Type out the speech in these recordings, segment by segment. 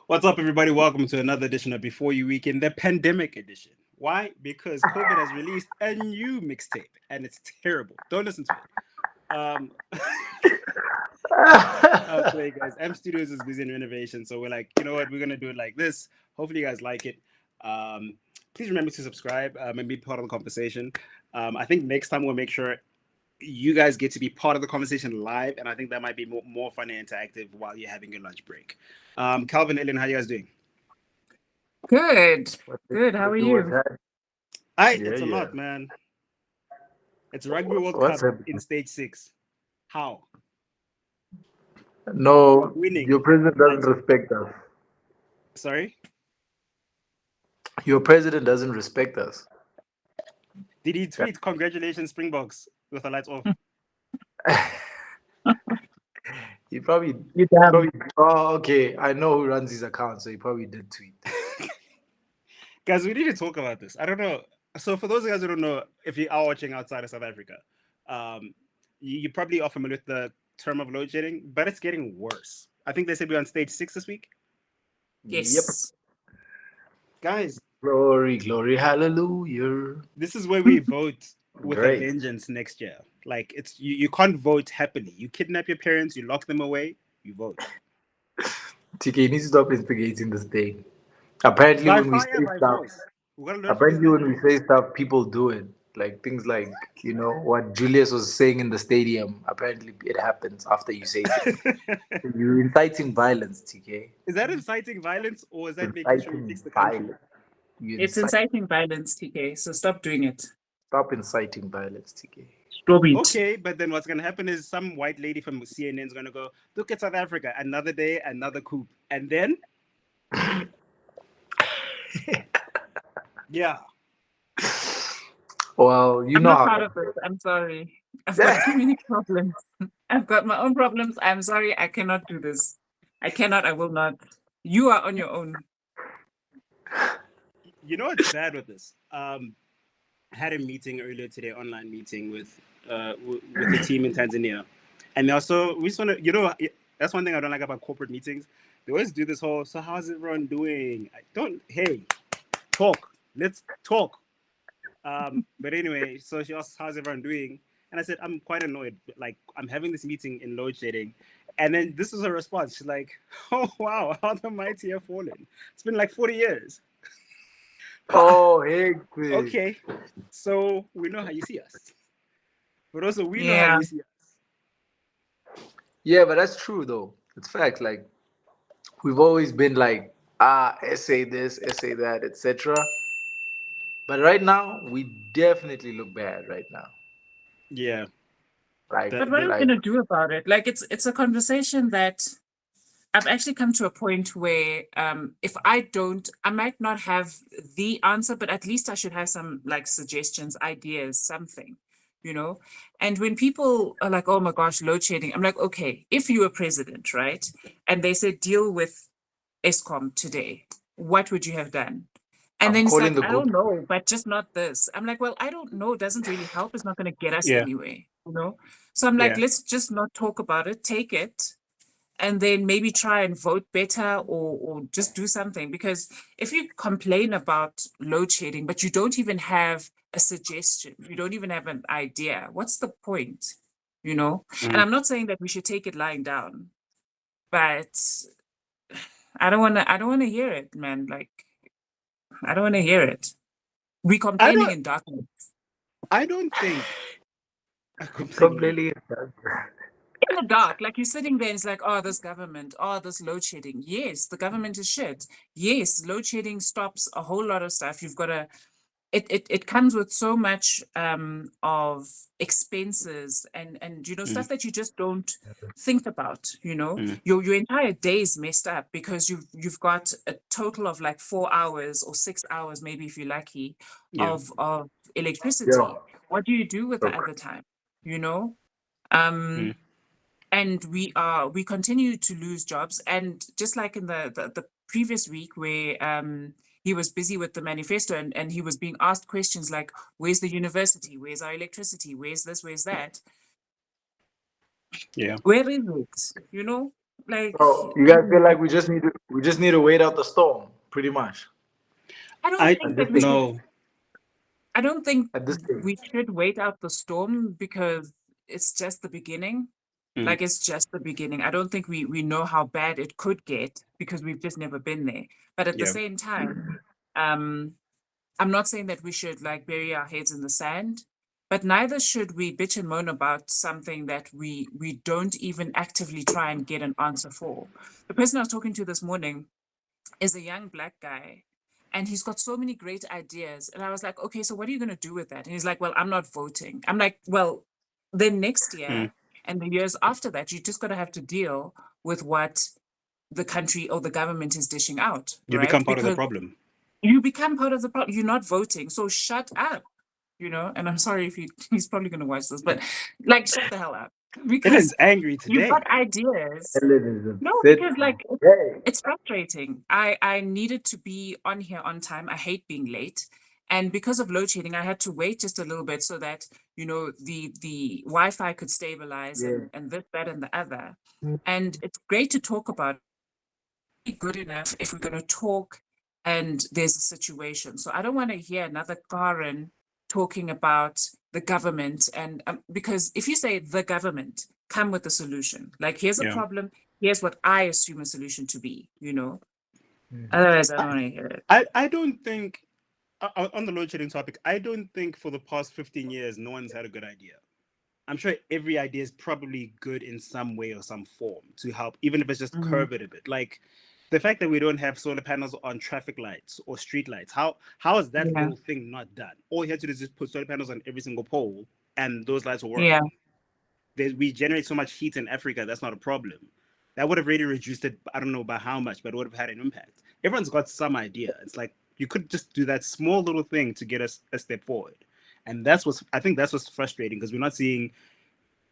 What's up, everybody? Welcome to another edition of Before You Weekend, the pandemic edition. Why? Because COVID has released a new mixtape, and it's terrible. Don't listen to it. Okay, guys. M Studios is busy in renovation, so we're like, you know what? We're gonna do it like this. Hopefully, you guys like it. Please remember to subscribe and be part of the conversation. I think next time we'll make sure you guys get to be part of the conversation live, and I think that might be more fun and interactive while you're having your lunch break. Calvin, Ellen, how you guys doing? Good. How are you? It's a lot, man. It's Rugby World Cup in stage 6. How? No, Winning. your president doesn't respect us. Sorry? Your president doesn't respect us. Did he tweet, "Congratulations, Springboks," with the lights off? He probably. Oh, okay. I know who runs his account, so he probably did tweet. Guys, we need to talk about this. I don't know. So for those guys who don't know, if you are watching outside of South Africa, you probably are familiar with the term of load shedding, but it's getting worse. I think they said we're on stage 6 this week. Yes. Yep. Guys. Glory, hallelujah. This is where we vote with a vengeance next year. Like, it's you can't vote happily. You kidnap your parents, you lock them away, you vote. TK, you need to stop instigating this thing. Apparently, when we say stuff, people do it. Like things like, what Julius was saying in the stadium. Apparently, it happens after you say it. You're inciting violence, TK. Is that inciting violence, or is that making sure you fix the country? It's inciting violence, TK. So stop doing it. Stop inciting violence, TK. Stop it. Okay, but then what's going to happen is some white lady from CNN is going to go, "Look at South Africa, another day, another coup." And then... yeah. Well, I'm not part of this. I'm sorry. I've got too many problems. I've got my own problems. I'm sorry. I cannot do this. I cannot. I will not. You are on your own. You know what's bad with this? I had a meeting earlier today, online meeting with the team in Tanzania, and also we just want to, that's one thing I don't like about corporate meetings. They always do this whole, "So how's everyone doing?" Hey, talk. Let's talk. But anyway, so she asked, "How's everyone doing?" And I said, "I'm quite annoyed. Like, I'm having this meeting in load shedding." And then this is her response. She's like, "Oh, wow, how the mighty have fallen. It's been like 40 years. Oh, hey. Okay, so we know how you see us. But also, we know how you see us. Yeah, but that's true, though. It's fact. Like, we've always been like, essay this, essay that, etc. But right now, we definitely look bad right now. Yeah. But what are we going to do about it? Like, it's a conversation that I've actually come to a point where if I might not have the answer, but at least I should have some like suggestions, ideas, something, And when people are like, "Oh my gosh, load shedding," I'm like, okay, if you were president, right? And they said, "Deal with ESCOM today," what would you have done? And then it's like, "I don't know, but just not this." I'm like, well, I don't know. It doesn't really help. It's not going to get us anywhere, So I'm like, let's just not talk about it. Take it. And then maybe try and vote better or just do something. Because if you complain about load shedding, but you don't even have a suggestion, you don't even have an idea, what's the point? And I'm not saying that we should take it lying down, but I don't want to hear it, man. Like, I don't want to hear it. We complaining in darkness. I don't think. Completely in the dark, like you're sitting there and it's like, "Oh, this government, oh, this load shedding." Yes, the government is shit. Yes, load shedding stops a whole lot of stuff. You've got to, it comes with so much of expenses and stuff that you just don't think about, Your entire day is messed up because you've got a total of like 4 hours or 6 hours, maybe if you're lucky, of electricity. Yeah. What do you do with the other time? And we continue to lose jobs. And just like in the previous week where he was busy with the manifesto and he was being asked questions like, "Where's the university? Where's our electricity? Where's this? Where's that?" Yeah. Where is it? Like, So you guys feel like we just need to wait out the storm, pretty much. I don't I think that we should. no. I don't think At this stage. we should wait out the storm because it's just the beginning. Mm. Like, it's just the beginning. I don't think we know how bad it could get because we've just never been there. But at the Yeah. same time, I'm not saying that we should like bury our heads in the sand, but neither should we bitch and moan about something that we don't even actively try and get an answer for. The person I was talking to this morning is a young Black guy, and he's got so many great ideas. And I was like, okay, so what are you going to do with that? And he's like, well, I'm not voting. I'm like, well, then next year and the years after that, you just got to have to deal with what the country or the government is dishing out. You right? become part of the problem. You become part of the problem. You're not voting. So shut up, and I'm sorry if he's probably going to watch this, but like, shut the hell up. Because Ellen's angry today. you've got ideas. Ellen is No, upset. because like Hey. it's frustrating. I needed to be on here on time. I hate being late. And because of load shedding, I had to wait just a little bit so that, the Wi-Fi could stabilize and this, that, and the other. And it's great to talk about it. Good enough if we're going to talk and there's a situation. So I don't want to hear another Karen talking about the government. And because if you say the government, come with a solution. Like, here's a problem. Here's what I assume a solution to be, Otherwise, I don't want to hear it. I don't think, on the load shedding topic, I don't think for the past 15 years, no one's had a good idea. I'm sure every idea is probably good in some way or some form to help, even if it's just curb it a bit. Like the fact that we don't have solar panels on traffic lights or street lights, how is that whole thing not done? All you have to do is just put solar panels on every single pole and those lights will work. Yeah. We generate so much heat in Africa, that's not a problem. That would have really reduced it, I don't know by how much, but it would have had an impact. Everyone's got some idea. It's like you could just do that small little thing to get us a step forward. And I think that's what's frustrating, because we're not seeing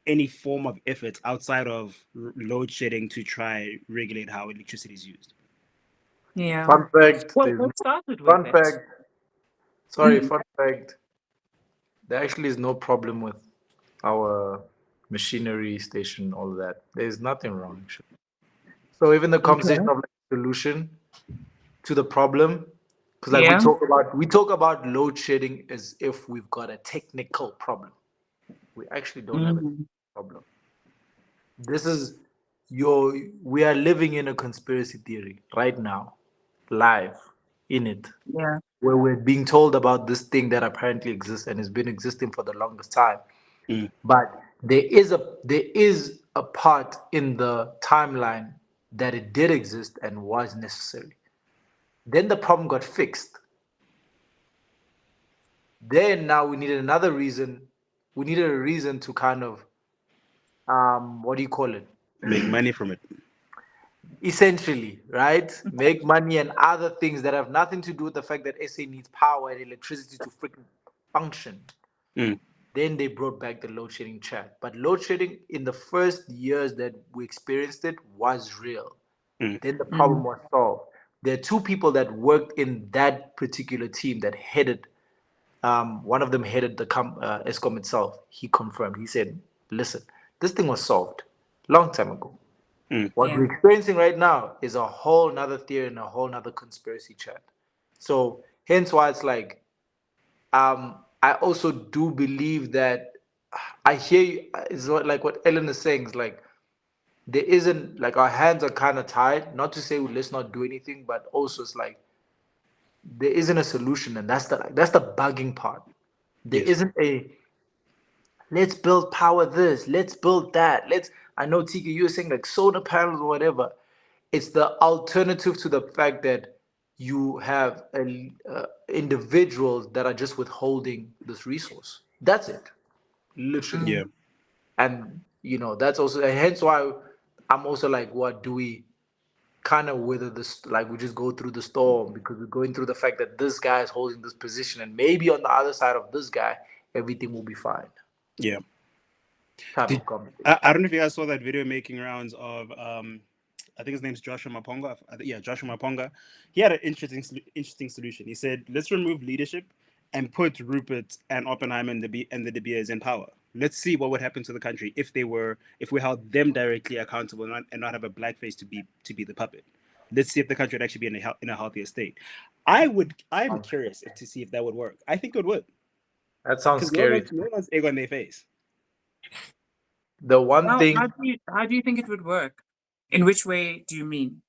any form of effort outside of load shedding to try regulate how electricity is used. Yeah. Fun fact. Well, what started with Fun it? fact. Sorry, fun fact. There actually is no problem with our machinery station, all of that. There's nothing wrong, actually. So even the conversation of solution to the problem, because like we talk about load shedding as if we've got a technical problem. We actually don't have a problem. This is we are living in a conspiracy theory right now, live in it. Yeah. Where we're being told about this thing that apparently exists and has been existing for the longest time. But there is a part in the timeline that it did exist and was necessary. Then the problem got fixed. Then now we needed another reason. We needed a reason to kind of what do you call it? Make money from it. Essentially, right? Make money and other things that have nothing to do with the fact that SA needs power and electricity to freaking function. Then they brought back the load shedding chat. But load shedding in the first years that we experienced it was real. Then the problem was solved. There are two people that worked in that particular team that headed. One of them headed the ESCOM itself. He confirmed. He said, "Listen, this thing was solved long time ago. What we're experiencing right now is a whole nother theory and a whole nother conspiracy chat." So hence why it's like, I also do believe that I hear you. It's like what Ellen is saying. It's like there isn't, like, our hands are kind of tied. Not to say let's not do anything, but also it's like there isn't a solution, and that's the bugging part. There isn't a let's build power this, let's build that. I know Tika, you were saying like solar panels or whatever. It's the alternative to the fact that you have individuals that are just withholding this resource. That's it, literally. Yeah. And that's also, and hence why I'm also like, what do we kind of weather this? Like, we just go through the storm because we're going through the fact that this guy is holding this position, and maybe on the other side of this guy, everything will be fine. Yeah. I don't know if you guys saw that video making rounds of I think his name's Joshua Maponga. Joshua Maponga. He had an interesting solution. He said, let's remove leadership and put Rupert and Oppenheimer and the De Beers in power. Let's see what would happen to the country if we held them directly accountable and not have a blackface to be the puppet. Let's see if the country would actually be in a healthier state. I'm curious to see if that would work. I think it would. That sounds scary. No one's egg on their face. The one thing. How do you think it would work? In which way do you mean?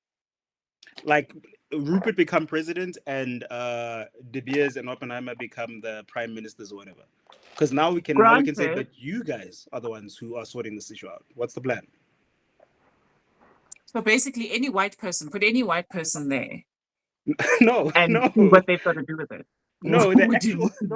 Like Rupert become president and De Beers and Oppenheimer become the prime ministers or whatever. Because now we can say that you guys are the ones who are sorting this issue out. What's the plan? So basically, any white person, put any white person there. No. See what they've got to do with it. No,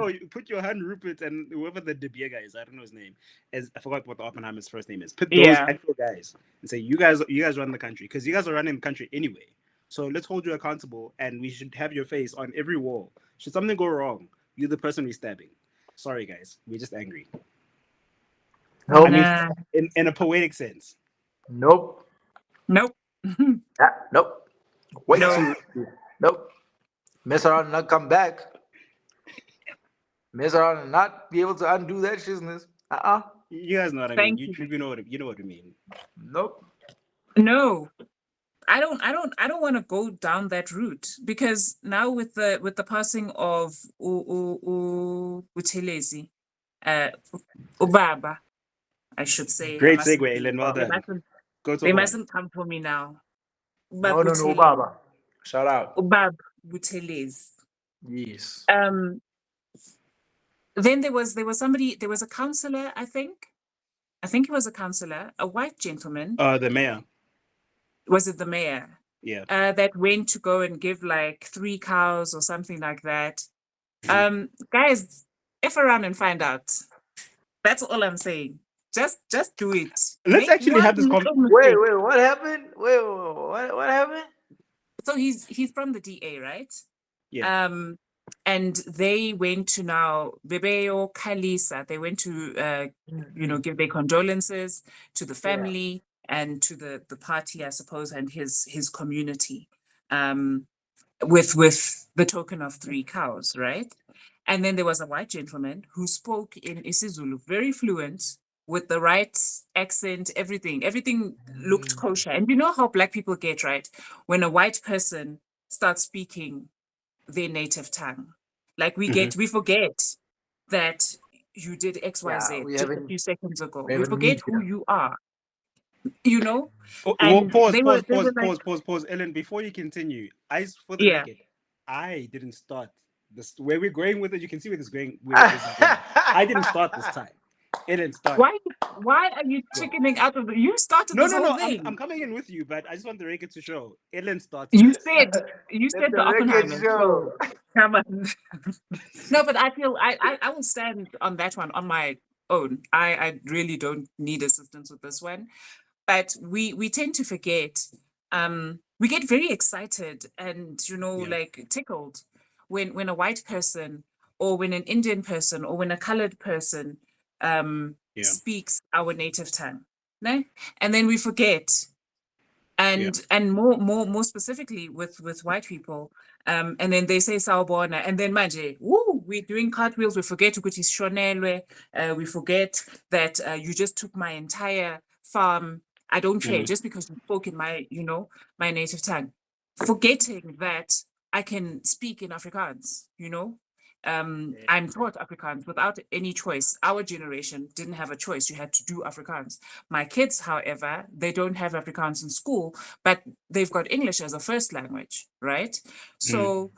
you put your hand Rupert and whoever the De Beer guy is, I don't know his name. I forgot what the Oppenheimer's first name is. Put those actual guys and say, you guys run the country, because you guys are running the country anyway. So let's hold you accountable, and we should have your face on every wall. Should something go wrong, you're the person we're stabbing. Sorry, guys, we're just angry. No, in a poetic sense. Nope. Nope. Nope. Wait. Nope. Mess around and not come back. Mess around and not be able to undo that shizness. You guys know what I mean. You know what I mean. Nope. No. I don't want to go down that route, because now with the passing of Buthelezi, Ubaba, I should say. Great segue, Ellen. Well done. They mustn't come for me now. No, Ubaba. Shout out. Ubaba Buthelezi. Yes. Then there was a counselor, I think he was a counselor, a white gentleman. The mayor. Was it the mayor? Yeah. That went to go and give like 3 cows or something like that. Guys, F around and find out. That's all I'm saying. Just do it. Let's actually have this conversation. Wait, what happened? What happened? So he's from the DA, right? Yeah. And they went to now Bebeo Kalisa. They went to give their condolences to the family and to the party, I suppose, and his community, with the token of 3 cows, right? And then there was a white gentleman who spoke in isiZulu, very fluent, with the right accent, everything looked kosher. And you know how Black people get, right? When a white person starts speaking their native tongue, like we forget that you did XYZ just a few seconds ago. We forget who you are. You know? Pause. Ellen, before you continue, for the record, I didn't start this. Where we're going with it, you can see where this is going. I didn't start this time. Ellen started. Why are you chickening out of you started this whole thing? I'm coming in with you, but I just want the record to show. Ellen started. You said the Oppenheimer. So, come on. No, but I feel I will stand on that one on my own. I really don't need assistance with this one. But we tend to forget. We get very excited and like tickled when a white person, or when an Indian person, or when a colored person speaks our native tongue, no? And then we forget. And more specifically with white people, and then they say sawubona, and then manje, we're doing cartwheels. We forget ukuthi shonelwe. We forget that you just took my entire farm. I don't care just because you spoke in my native tongue. Forgetting that I can speak in Afrikaans, I'm taught Afrikaans without any choice. Our generation didn't have a choice. You had to do Afrikaans. My kids, however, they don't have Afrikaans in school, but they've got English as a first language, right? So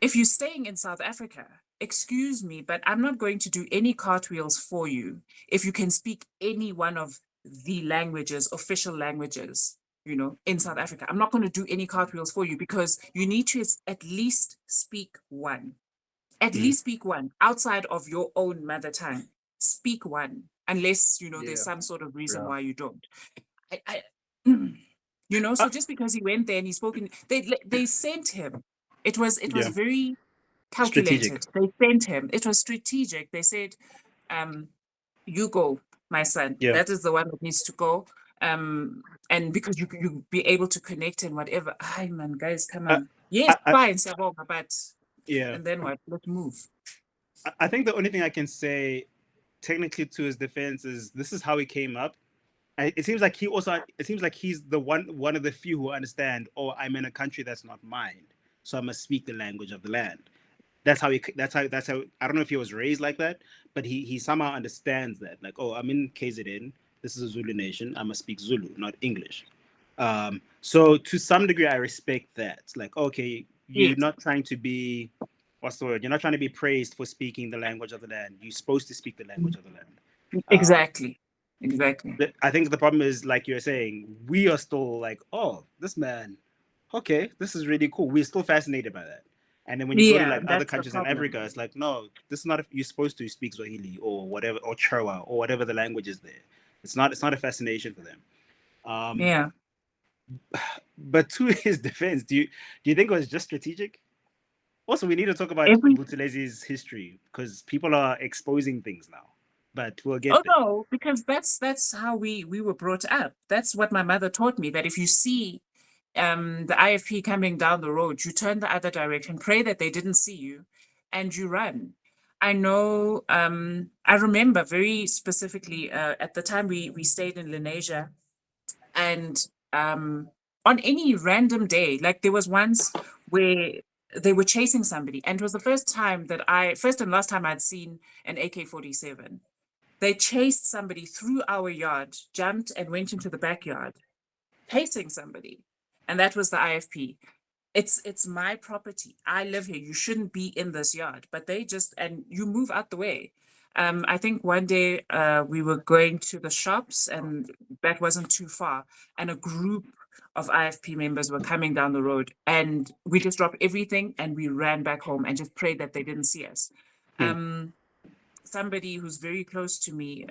if you're staying in South Africa, excuse me, but I'm not going to do any cartwheels for you if you can speak any one of the languages, official languages, in South Africa. I'm not going to do any cartwheels for you, because you need to at least speak one. At least speak one outside of your own mother tongue. Speak one, unless there's some sort of reason why you don't. So just because he went there and he spoke they sent him. It was very calculated. Strategic. They sent him. It was strategic. They said, "You go, my son. Yeah. That is the one that needs to go." And because you be able to connect and whatever. Hi man, guys, come on. Yes, fine, but. Yeah. And then what? Let's move. I think the only thing I can say technically, to his defense, this is how he came up. It seems like he's the one of the few who understand. Oh, I'm in a country that's not mine, so I must speak the language of the land. That's how. I don't know if he was raised like that, but he somehow understands that. Like, oh, I'm in KZN. This is a Zulu nation. I must speak Zulu, not English. So to some degree, I respect that. Like, okay, you're not trying to be, what's the word? You're not trying to be praised for speaking the language of the land. You're supposed to speak the language of the land. Exactly. I think the problem is, like you're saying, we are still like, oh, this man, okay, this is really cool. We're still fascinated by that. And then when you go to like other countries in Africa, it's like, no, this is not. You're supposed to speak Swahili or whatever, or Chewa or whatever the language is there. It's not a fascination for them. But to his defense, do you think it was just strategic? Also, we need to talk about Buthelezi's history because people are exposing things now. But we'll get there. No, because that's how we were brought up. That's what my mother taught me, that if you see the IFP coming down the road, you turn the other direction, pray that they didn't see you, and you run. I know, I remember very specifically at the time we stayed in Lenasia, and on any random day, like there was once where they were chasing somebody, and it was the first and last time I'd seen an AK-47. They chased somebody through our yard, jumped and went into the backyard, chasing somebody. And that was the IFP. It's my property. I live here. You shouldn't be in this yard. But they and you move out the way. I think one day we were going to the shops, and that wasn't too far. And a group of IFP members were coming down the road. And we just dropped everything and we ran back home and just prayed that they didn't see us. Somebody who's very close to me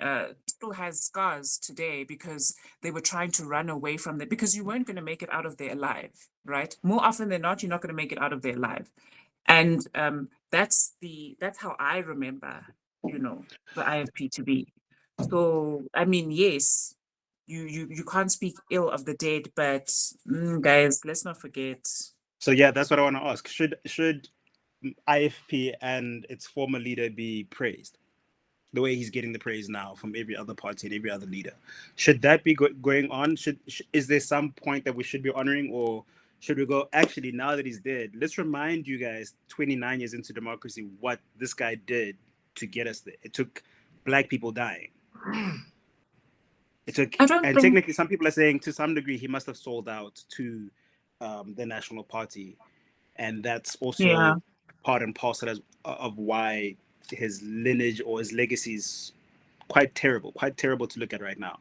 still has scars today because they were trying to run away from it, because you weren't going to make it out of there alive, right? More often than not, you're not going to make it out of there alive. And that's how I remember, the IFP to be. So, I mean, yes, you can't speak ill of the dead, but guys, let's not forget. So yeah, that's what I want to ask. Should IFP and its former leader be praised the way he's getting the praise now from every other party and every other leader? Should that be going on? Is there some point that we should be honoring, or should we go, actually, now that he's dead, let's remind you guys 29 years into democracy what this guy did to get us there? It took Black people dying. Technically, some people are saying to some degree he must have sold out to the National Party, and that's also part and parcel of why his lineage or his legacy is quite terrible to look at right now.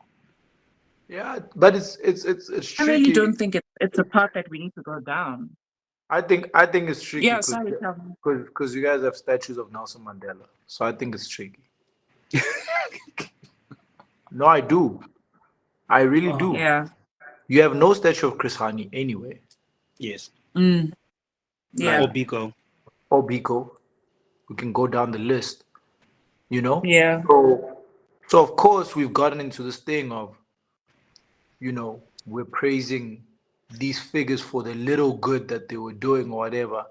Yeah, but it's tricky. I really don't think it's a path that we need to go down. I think it's tricky. Yeah, sorry, because you guys have statues of Nelson Mandela, so I think it's tricky. No, I do. I really do. Yeah. You have no statue of Chris Hani anyway. Yes. Yeah. Or Biko. We can go down the list, Yeah. So of course we've gotten into this thing of, we're praising these figures for the little good that they were doing or whatever.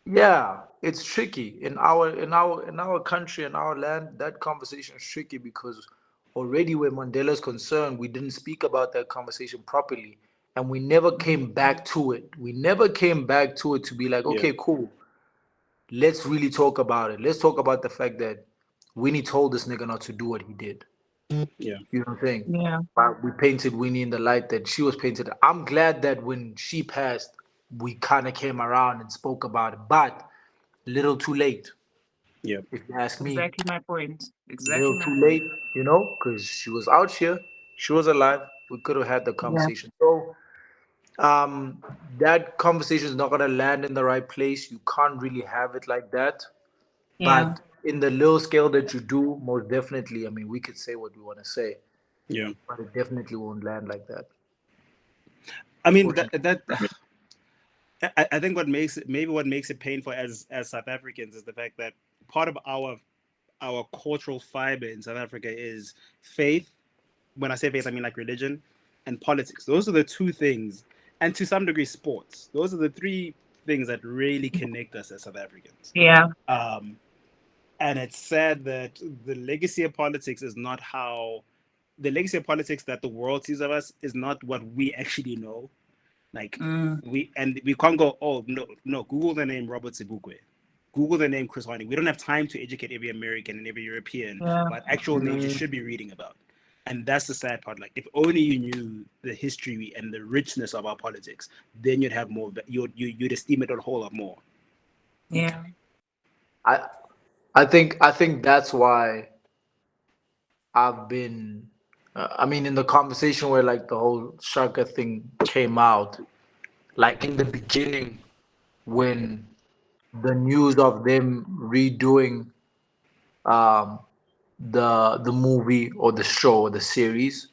Yeah, it's tricky in our country and our land. That conversation is tricky because already where Mandela's concerned, we didn't speak about that conversation properly. And we never came back to it. We never came back to it to be like, okay, cool. Let's really talk about it. Let's talk about the fact that Winnie told this nigga not to do what he did. Yeah. You know what I'm saying? Yeah. But we painted Winnie in the light that she was painted. I'm glad that when she passed, we kind of came around and spoke about it, but a little too late. Yeah. If you ask me. Exactly my point. A little too late, because she was out here. She was alive. We could have had the conversation. So, that conversation is not going to land in the right place. You can't really have it like that. Yeah. But in the little scale that you do, most definitely, I mean, we could say what we want to say. Yeah. But it definitely won't land like that. I mean, I think what makes it painful as South Africans is the fact that part of our cultural fiber in South Africa is faith. When I say faith, I mean like religion and politics. Those are the two things. And to some degree, sports. Those are the three things that really connect us as South Africans. Yeah. And it's sad that the legacy of politics is not how the legacy of politics that the world sees of us is not what we actually know. Like we can't go, oh no, Google the name Robert Sebukwe. Google the name Chris Harding. We don't have time to educate every American and every European about actual names you should be reading about. And that's the sad part. Like, if only you knew the history and the richness of our politics, then you'd have more. You'd esteem it a whole lot more. Yeah. I think that's why I've been. I mean, in the conversation where like the whole Shaka thing came out, like in the beginning, when the news of them redoing um, the movie or the show or the series,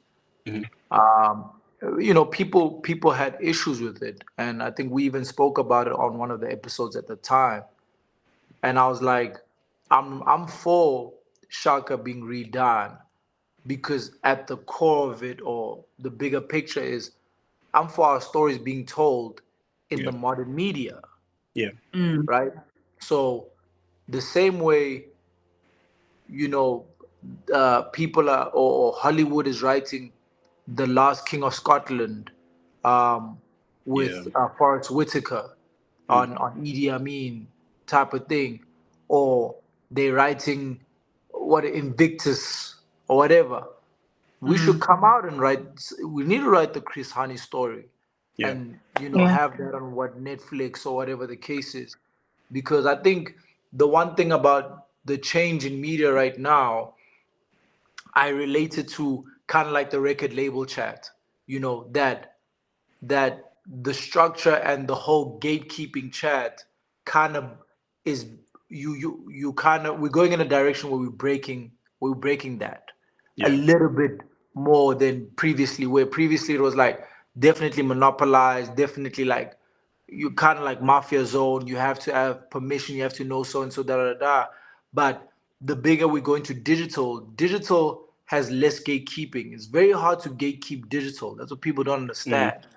um, people had issues with it, and I think we even spoke about it on one of the episodes at the time. And I was like, I'm for Shaka being redone because at the core of it or the bigger picture is I'm for our stories being told in the modern media, Yeah. right? So the same way, you know, people are or Hollywood is writing The Last King of Scotland um, with Forrest Whitaker on Idi Amin type of thing, or they're writing what Invictus or whatever. We should come out and write. We need to write the Chris Hani story, Yeah. and have that on what Netflix or whatever the case is, because I think the one thing about the change in media right now, I relate it to kind of like the record label chat. That the structure and the whole gatekeeping chat kind of is you kind of we're going in a direction where we're breaking that a Yeah. little bit more than previously, where previously it was like definitely monopolized, definitely like you kind of like mafia zone. You have to have permission, you have to know so and so, da da da. But the bigger we go into digital has less gatekeeping. It's very hard to gatekeep digital. That's what people don't understand.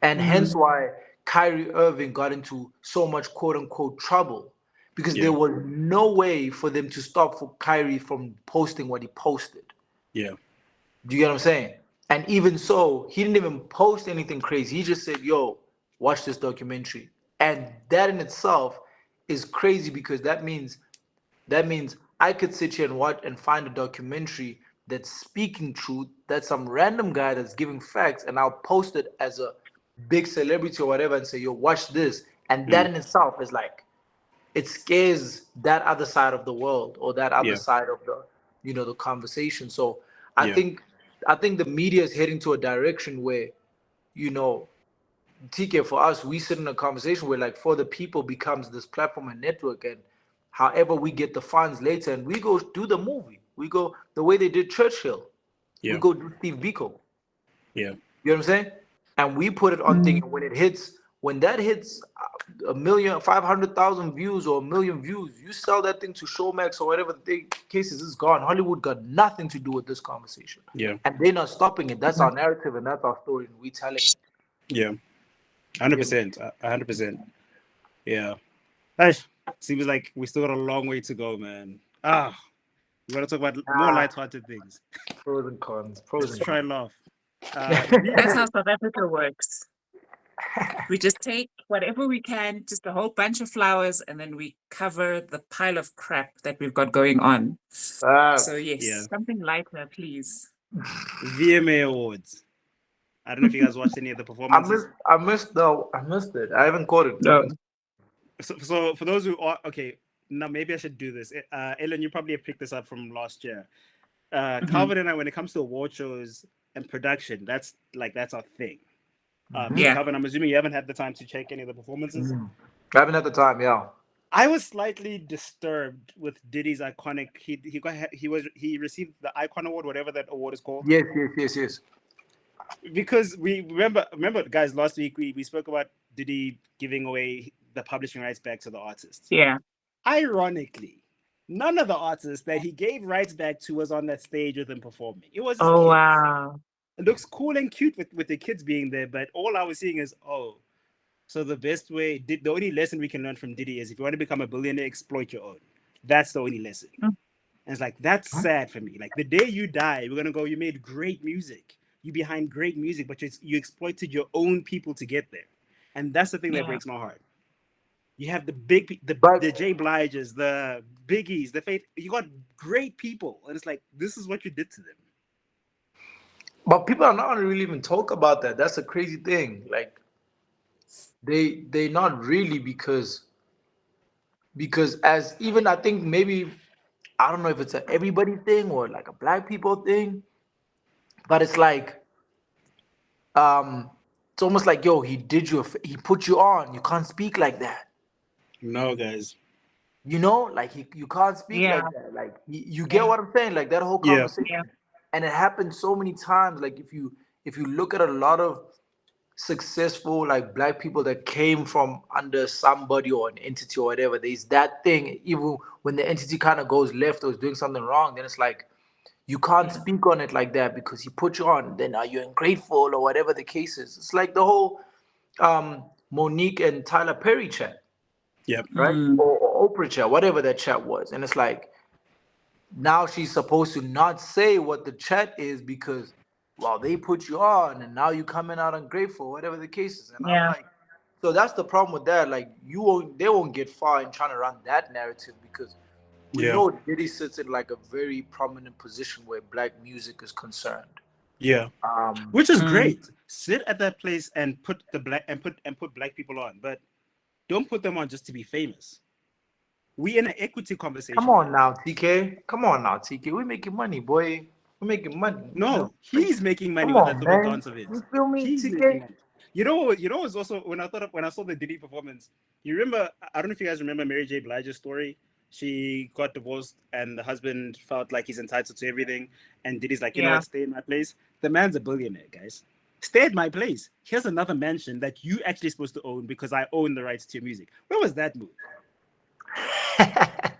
And hence why Kyrie Irving got into so much quote unquote trouble, because there was no way for them to stop for Kyrie from posting what he posted. Yeah. Do you get what I'm saying? And even so, he didn't even post anything crazy. He just said, yo, watch this documentary. And that in itself is crazy, because that means I could sit here and watch and find a documentary that's speaking truth, that's some random guy that's giving facts, and I'll post it as a big celebrity or whatever and say, yo, watch this. And that in itself is like, it scares that other side of the world or that other Yeah. side of the conversation. So I Yeah. think I think the media is heading to a direction where, you know, TK, for us, we sit in a conversation where like For the People becomes this platform and network, and however we get the funds later and we go do the movie. We go the way they did Churchill. We Yeah. go do Steve Biko. Yeah. You know what I'm saying? And we put it on thing, and when that hits 1,500,000 views or 1,000,000 views, you sell that thing to Showmax or whatever the case is, it's gone. Hollywood got nothing to do with this conversation. Yeah. And they're not stopping it. That's our narrative and that's our story, and we telling it. Yeah. 100%. 100%. Yeah. Aish, seems like we still got a long way to go, man. We want to talk about more light-hearted things. Pros and cons. Let's try and laugh. That's how South Africa works. We just take whatever we can, just a whole bunch of flowers, and then we cover the pile of crap that we've got going on. So yes, something lighter, please. VMA Awards. I don't know if you guys watched any of the performances. I missed it. I haven't caught it. No. So for those who are okay, now maybe I should do this. Ellen, you probably have picked this up from last year. Calvin and I, when it comes to award shows and production, that's our thing. Calvin, I'm assuming you haven't had the time to check any of the performances. I haven't had the time. Yeah. I was slightly disturbed with Diddy's iconic. He received the Icon Award, whatever that award is called. Yes. Because we remember, guys, last week we spoke about Diddy giving away the publishing rights back to the artists. Yeah. Ironically, none of the artists that he gave rights back to was on that stage with him performing. It was kids. Wow. It looks cool and cute with the kids being there, but all I was seeing is, so the best way, the only lesson we can learn from Diddy is if you want to become a billionaire, exploit your own. That's the only lesson. And it's like, that's sad for me. Like, the day you die, we're gonna go, you made great music. You behind great music, but you exploited your own people to get there. And that's the thing that breaks my heart. You have the J Bliges, the Biggies, the Faith. You got great people, and it's like, this is what you did to them. But people are not really even talk about that. That's a crazy thing. Like, they not really, because as even, I think maybe, I don't know if it's a everybody thing or like a black people thing, but it's like, it's almost like, yo, he put you on. You can't speak like that. No, guys. You know, like, you can't speak like that. Like, you get what I'm saying? Like, that whole conversation, and it happens so many times. Like, if you look at a lot of successful, like, black people that came from under somebody or an entity or whatever, there's that thing. Even when the entity kind of goes left or is doing something wrong, then it's like, you can't speak on it like that because he put you on. Then are you ungrateful or whatever the case is? It's like the whole Monique and Tyler Perry chat. Yep. Right? Or Oprah chat, whatever that chat was. And it's like, now she's supposed to not say what the chat is because, well, they put you on and now you coming out ungrateful, whatever the case is. And I'm like, so that's the problem with that. Like, they won't get far in trying to run that narrative, because we know Diddy sits in like a very prominent position where black music is concerned. Yeah. Which is great. Sit at that place and put black people on, but don't put them on just to be famous. We in an equity conversation. Come on now, TK. We're making money, boy. We're making money. No, he's making money with that little dance of it. You feel me, he's TK? You know, it's also when I saw the Diddy performance. You remember? I don't know if you guys remember Mary J. Blige's story. She got divorced, and the husband felt like he's entitled to everything. And Diddy's like, you know what? Stay in my place. The man's a billionaire, guys. Stay at my place. Here's another mansion that you actually supposed to own because I own the rights to your music. Where was that move?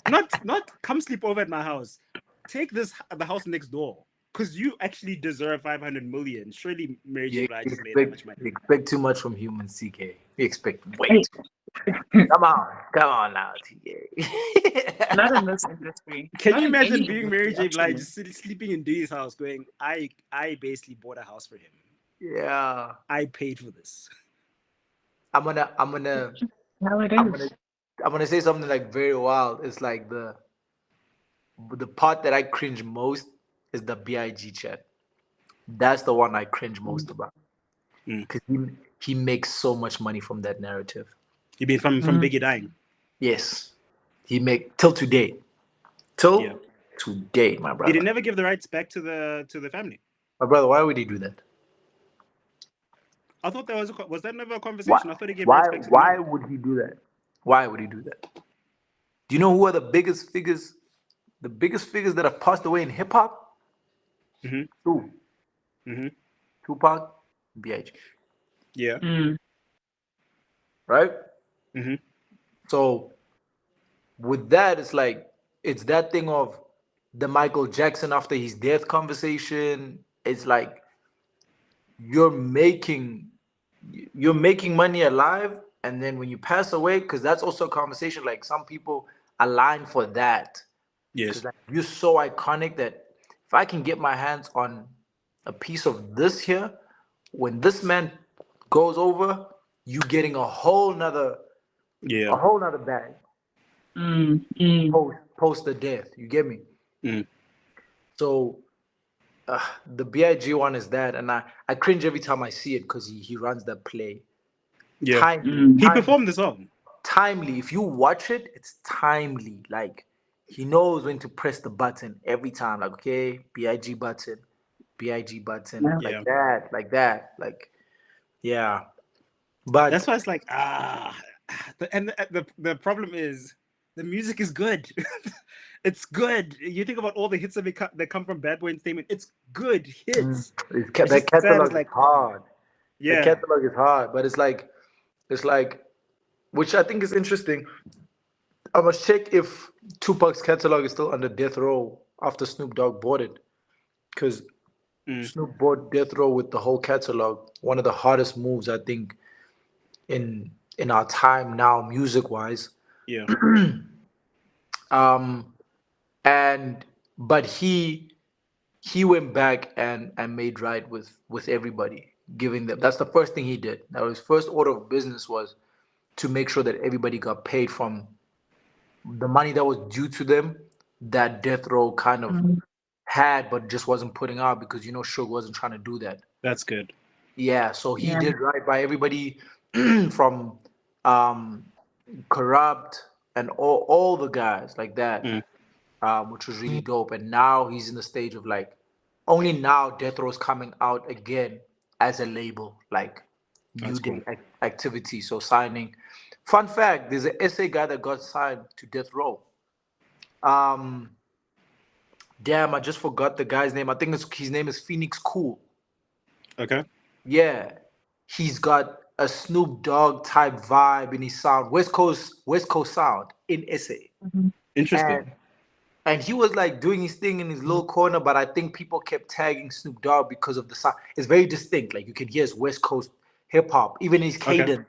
not come sleep over at my house. Take the house next door, because you actually deserve 500 million. Surely Mary J. Blige has made that much money. You expect too much from humans, TK. You expect way too much. Come on now, TK. Not in this industry. Can you imagine being Mary J. Blige, sleeping in Diddy's house, going, I basically bought a house for him. Yeah. I paid for this. I'm gonna say something like very wild. It's like the part that I cringe most is the B.I.G. chat. That's the one I cringe most about, because he makes so much money from that narrative. You mean from Biggie dying? Yes, he make till today, today, my brother. Did he never give the rights back to the family? My brother, why would he do that? I thought that was that never a conversation? I thought he gave rights back to the family. Why would he do that? Why would he do that? Do you know who are the biggest figures? The biggest figures that have passed away in hip hop? Two. Tupac, B.I.G. Yeah. Right? So with that, it's like, it's that thing of the Michael Jackson after his death conversation. It's like, you're making money alive, and then when you pass away, because that's also a conversation, like, some people align for that. Yes. Like, you're so iconic that if I can get my hands on a piece of this here, when this man goes over, you getting a whole nother bag. Post the death. You get me? So the B.I.G. one is that, and I cringe every time I see it, because he runs that play. Yeah. He performed the song. Timely. If you watch it, it's timely. Like, he knows when to press the button every time. Like, okay, B.I.G. button, like that. Like, yeah. But that's why it's like, the problem is the music is good. It's good. You think about all the hits that come from Bad Boy Entertainment. It's good hits. That catalog is hard. Yeah, the catalog is hard, but it's like, which I think is interesting. I must check if Tupac's catalog is still under Death Row after Snoop Dogg bought it, because Snoop bought Death Row with the whole catalog. One of the hardest moves, I think, in our time now, music wise. Yeah. But he went back and made right with everybody, giving them. That's the first thing he did. Now his first order of business was to make sure that everybody got paid from the money that was due to them, that Death Row kind of had, but just wasn't putting out because Suge wasn't trying to do that. That's good. Yeah, so he Yeah. did right by everybody from Corrupt and all the guys like that, which was really dope. And now he's in the stage of like, only now Death Row's coming out again as a label, like new That's cool. day activity. So signing. Fun fact: there's an SA guy that got signed to Death Row. Damn, I just forgot the guy's name. I think his name is Phoenix Cool. Okay. Yeah, he's got a Snoop Dogg type vibe in his sound, West Coast sound in SA. Interesting. And he was like doing his thing in his little corner, but I think people kept tagging Snoop Dogg because of the sound. It's very distinct. Like you can hear his West Coast hip hop, even his cadence. Okay.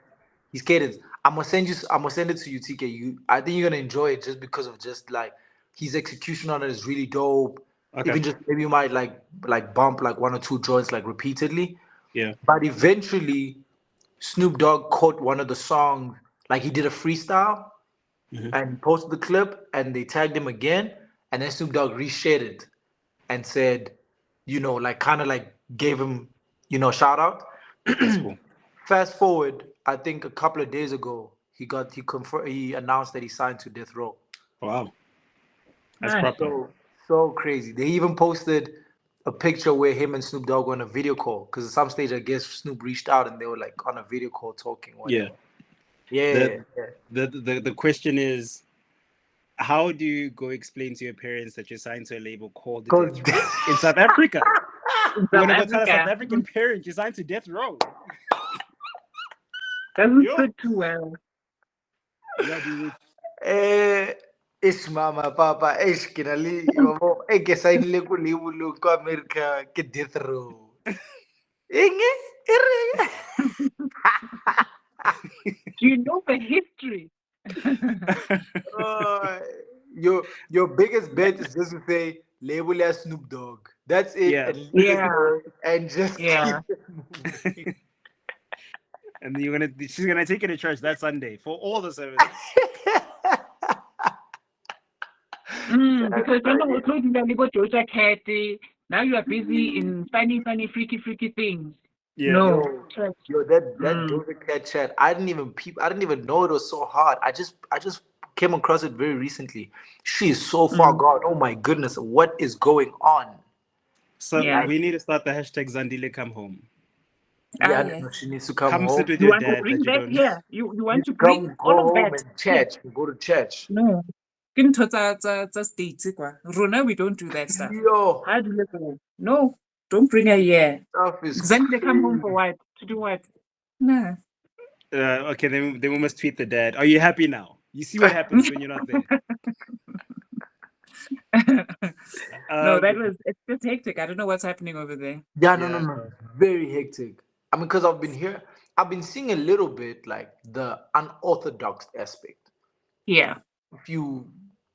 His cadence. I'm gonna send it to you, TK. I think you're gonna enjoy it just because of just like his execution on it is really dope. Okay. Even just maybe you might like bump like one or two joints like repeatedly. Yeah. But eventually, Snoop Dogg caught one of the songs, like he did a freestyle and posted the clip, and they tagged him again, and then Snoop Dogg reshared it and said, like kind of like gave him, shout out. That's cool. Fast forward, I think a couple of days ago, he announced that he signed to Death Row. Wow. That's Nice. proper. So crazy. They even posted a picture where him and Snoop Dogg were on a video call, because at some stage I guess Snoop reached out and they were like on a video call talking. Whatever. Yeah. The question is, how do you go explain to your parents that you're signed to a label called Go- Death Row in South Africa? South You're gonna go tell a South Africa. African parent you're signed to Death Row. Doesn't Yo. fit too well. Yeah, dude. Ish mama papa ish kinali yabo ke sign le ko libulu ko America ke Death Row. Inge Do you know the history? Your biggest bet is just to say label as Snoop Dogg. That's it. Yeah. And leave it Yeah. alone and just Yeah. keep it moving. And she's gonna take it to church that Sunday for all the services. Because remember we told you that about Georgia Cat. Now you are busy in funny, freaky things. Yeah. No. Yo, that Doja Cat chat, I didn't even know it was so hard. I just came across it very recently. She is so far gone. Oh my goodness, what is going on? So Yeah. we need to start the hashtag Zandile come home. Yeah, yes. no, she needs to come Come home. sit with You your want to dad bring that you that don't. here? You want to Come bring go all of home that? and church. Go to church. No. Ke ntho tsa states kwa. Rona, we don't do that stuff. Yo, How do you go? No, don't bring her here. stuff is Then they come home for crazy. what? To do what? No. Okay, then we must tweet the dad. Are you happy now? You see what happens when you're not there. No, it's just hectic. I don't know what's happening over there. Yeah, no. Very hectic. I mean, because I've been seeing a little bit like the unorthodox aspect. Yeah. A few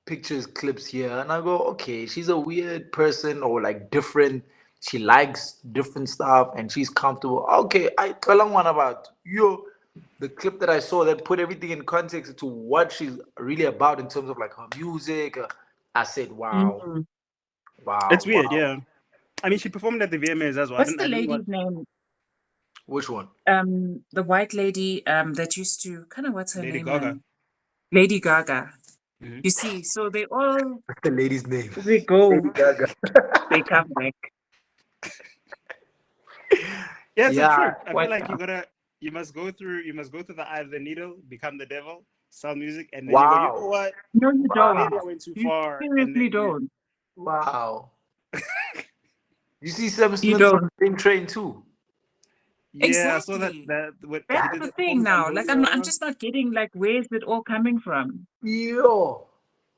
pictures, clips here, and I go, okay, she's a weird person or like different. She likes different stuff and she's comfortable. Okay, I tell one about you. The clip that I saw that put everything in context to what she's really about in terms of like her music. I said, wow, Mhm. wow. It's weird, wow. yeah. I mean, she performed at the VMAs as well. What's the lady's name? Which one? The white lady that used to what's her Lady name? Gaga. Lady Gaga. Mhm. You see, so they all What's the lady's name? they go, Lady Gaga. they come back. Yeah, it's a Yeah. trick. I What feel like the- you must go through the eye of the needle, become the devil, sell music, and then Wow. you go, you know what? No, you Maybe I don't. went too You far. And seriously then don't. Wow. You see Sam You Smith on don't. the same train too. Yeah, I saw Exactly. that what he That's did the the thing performance on now. Like Rodeo. I'm just not getting like where's it all coming from? Yo.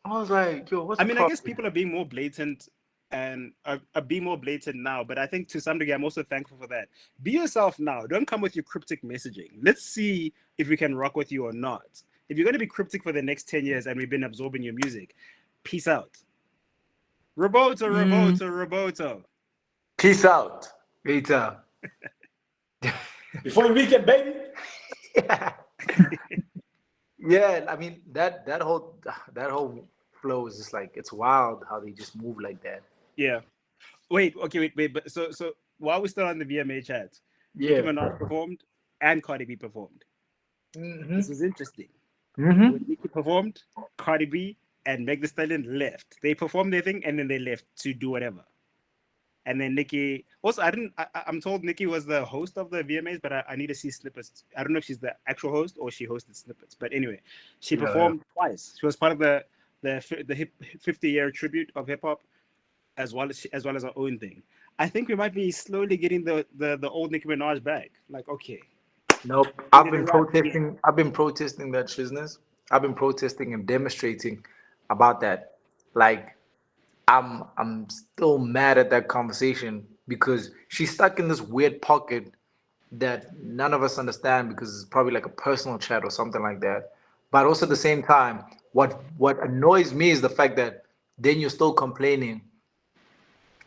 I was like, yo, what's I the mean, I problem? guess people are being more blatant and are being more blatant now, but I think to some degree I'm also thankful for that. Be yourself now. Don't come with your cryptic messaging. Let's see if we can rock with you or not. If you're going to be cryptic for the next 10 years and we've been absorbing your music, Peace out. Roboto. Peace out. Later. Before the weekend, baby. Yeah. Yeah, I mean that whole flow is just like, it's wild how they just move like that. Yeah. Wait. But so while we're still on the VMA chat, Yeah. Nicki Minaj performed and Cardi B performed. Mm-hmm. This is interesting. Mm-hmm. When Nicki performed, Cardi B and Meg Thee Stallion left. They performed their thing and then they left to do whatever. And then Nicki also, I'm told Nicki was the host of the VMAs, but I need to see snippets. I don't know if she's the actual host or she hosted snippets. But anyway, she performed twice. She was part of the 50-year tribute of hip hop, as well as her own thing. I think we might be slowly getting the old Nicki Minaj back. Like, okay. Nope. I've been protesting that business. I've been protesting and demonstrating about that. Like, I'm still mad at that conversation because she's stuck in this weird pocket that none of us understand, because it's probably like a personal chat or something like that. But also at the same time, what annoys me is the fact that then you're still complaining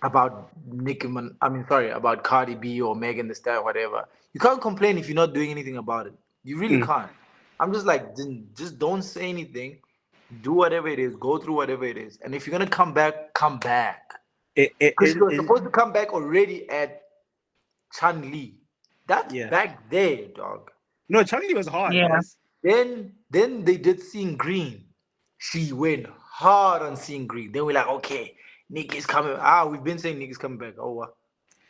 about about Cardi B or Megan Thee Stallion, whatever. You can't complain if you're not doing anything about it. You really can't. I'm just like, just don't say anything. Do whatever it is. Go through whatever it is. And if you're gonna come back, come back. Because you were supposed to come back already at Chan Li. That's back there, dog. No, Charlie was hard. Yeah. Then they did Seeing Green. She went hard on Seeing Green. Then we're like, okay, Nicki's coming. We've been saying Nicki's coming back.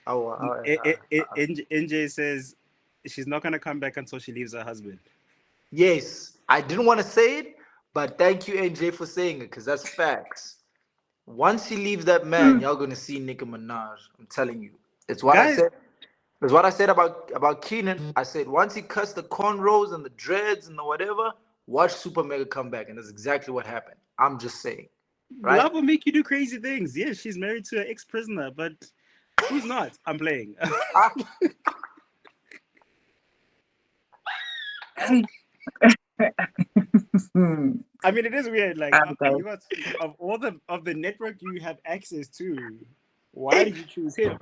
NJ says she's not gonna come back until she leaves her husband. Yes, I didn't want to say it, but thank you, NJ, for saying it, because that's facts. Once she leaves that man, y'all gonna see Nicki Minaj. I'm telling you. It's what I said. It's what I said about Keenan. I said once he cuts the cornrows and the dreads and the whatever, watch Super Mega come back, and that's exactly what happened. I'm just saying. Right? Love will make you do crazy things. Yes, she's married to an ex-prisoner, but who's not? I'm playing. I mean, it is weird. Like, you got, of all the network you have access to, why did you choose him?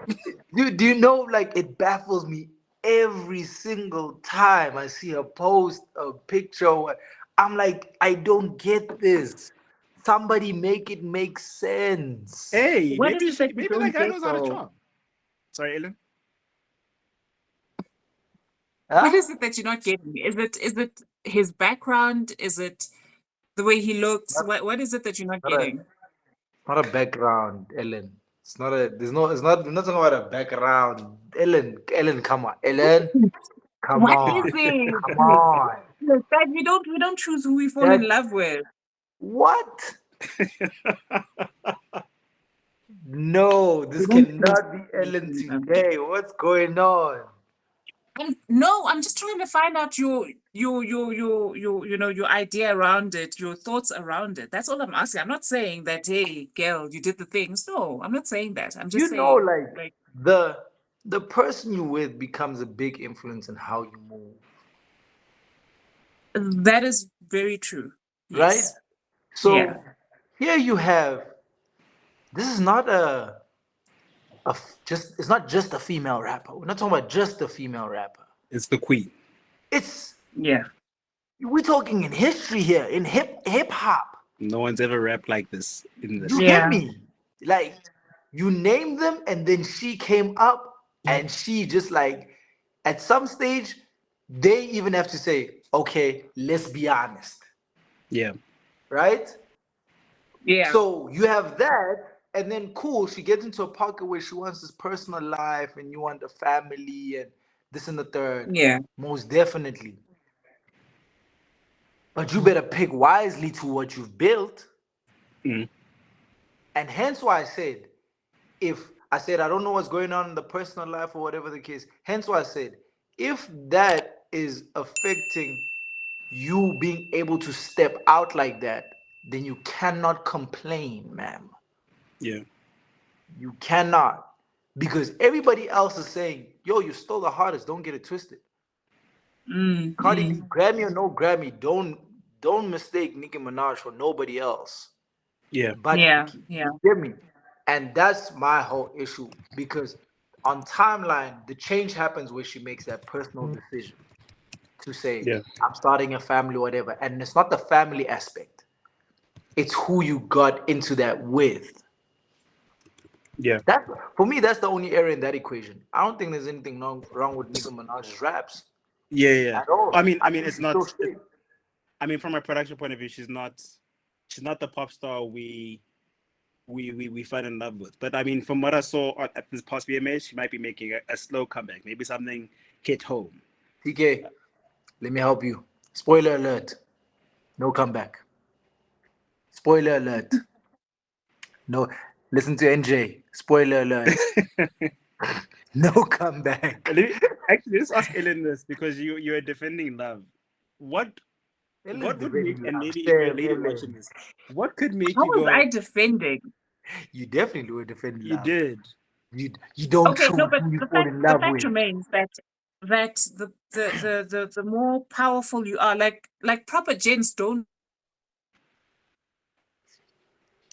Do you know? Like, it baffles me every single time I see her post a picture. I'm like, I don't get this. Somebody make it make sense. Hey, maybe that guy knows how to chop. Sorry, Ellen. What is it that you're not getting? Is it his background? Is it the way he looks? What is it that you're not getting? Not a background, Ellen. It's not. We're not talking about a background. Ellen, come on. Ellen, come What on. is it? Come on. That we don't choose who we fall in love with. What? No, this cannot be Ellen today. What's going on? No, I'm just trying to find out your idea around it, your thoughts around it. That's all I'm asking. I'm not saying that, hey, girl, you did the things. No, I'm not saying that. I'm just saying, like the person you're with becomes a big influence in how you move. That is very true. Yes. Right? So here you have, this is not it's not just a female rapper. We're not talking about just a female rapper. It's the queen. We're talking in history here, in hip hop. No one's ever rapped like this in this. You get me? Like, you name them, and then she came up, and she just like, at some stage, they even have to say, okay, let's be honest. Yeah. Right? Yeah. So you have that, and then cool, she gets into a pocket where she wants this personal life, and you want a family, and this and the third. Yeah. Most definitely. But you better pick wisely to what you've built. Mm. And hence why I said, I don't know what's going on in the personal life or whatever the case. Hence why I said, if that is affecting you being able to step out like that, then you cannot complain, ma'am. Yeah. You cannot. Because everybody else is saying, yo, you're still the hardest. Don't get it twisted. Cardi B, Grammy or no Grammy, don't mistake Nicki Minaj for nobody else. Yeah. But Yeah, you yeah. get me? And that's my whole issue because on timeline, the change happens where she makes that personal decision to say, Yeah. I'm starting a family, whatever. And it's not the family aspect, it's who you got into that with. Yeah. That for me, that's the only area in that equation. I don't think there's anything wrong with Nicki Minaj's raps Yeah. Yeah. at all. I I mean, think it's she's so not. straight. I mean, from a production point of view, she's not the pop star we fell in love with. But I mean, from what I saw at this past VMAs, she might be making a slow comeback. Maybe something hit home. TK, let me help you. Spoiler alert. No comeback. Spoiler alert. No, listen to NJ. Spoiler alert. No comeback. Actually, let's ask Ellen this because you are defending love. What Ellen's what would make, defending and love. maybe if you're a Damn, lady watching Ellen. this, what could make How you was I go, defending? You definitely were defending you love. did? You don't Okay, choose no, but who you the fall fact in the love fact with. remains that the more powerful you are, like proper gents don't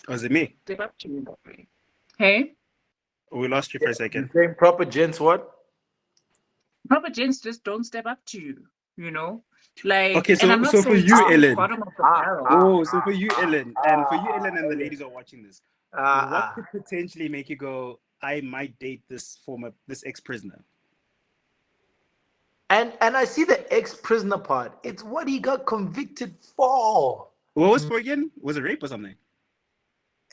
Was it me? step up to you that way. Hey, We lost you for a The second. same proper gents what? proper gents just don't step up to you. You know, like, Okay, and I'm not so for saying to you, be Ellen. bottom of the Ah, barrel. ah, Oh, so for you, Ellen, and for you, Ellen, and the Ellen. ladies who are watching this, what Ah. could potentially make you go, I might date this ex-prisoner? And I see the ex-prisoner part. It's what he got convicted for. What was for again? Was it rape or something?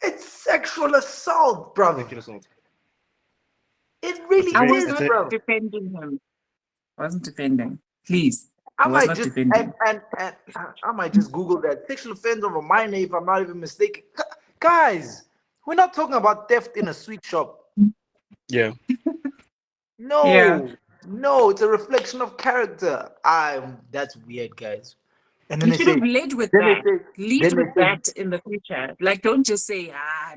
It's sexual assault, brother. Sexual assault. It really I very- was is, it's not a- bro. defending him. I wasn't defending. Please, I I was might not just defending. and I might just Google that sexual offense of a minor if I'm not even mistaken. Guys, we're not talking about theft in a sweet shop. Yeah. Yeah. No, it's a reflection of character. That's weird, guys. And then You they should say, have led with then they that. say, Lead then they with say, that in the future. Like, don't just say,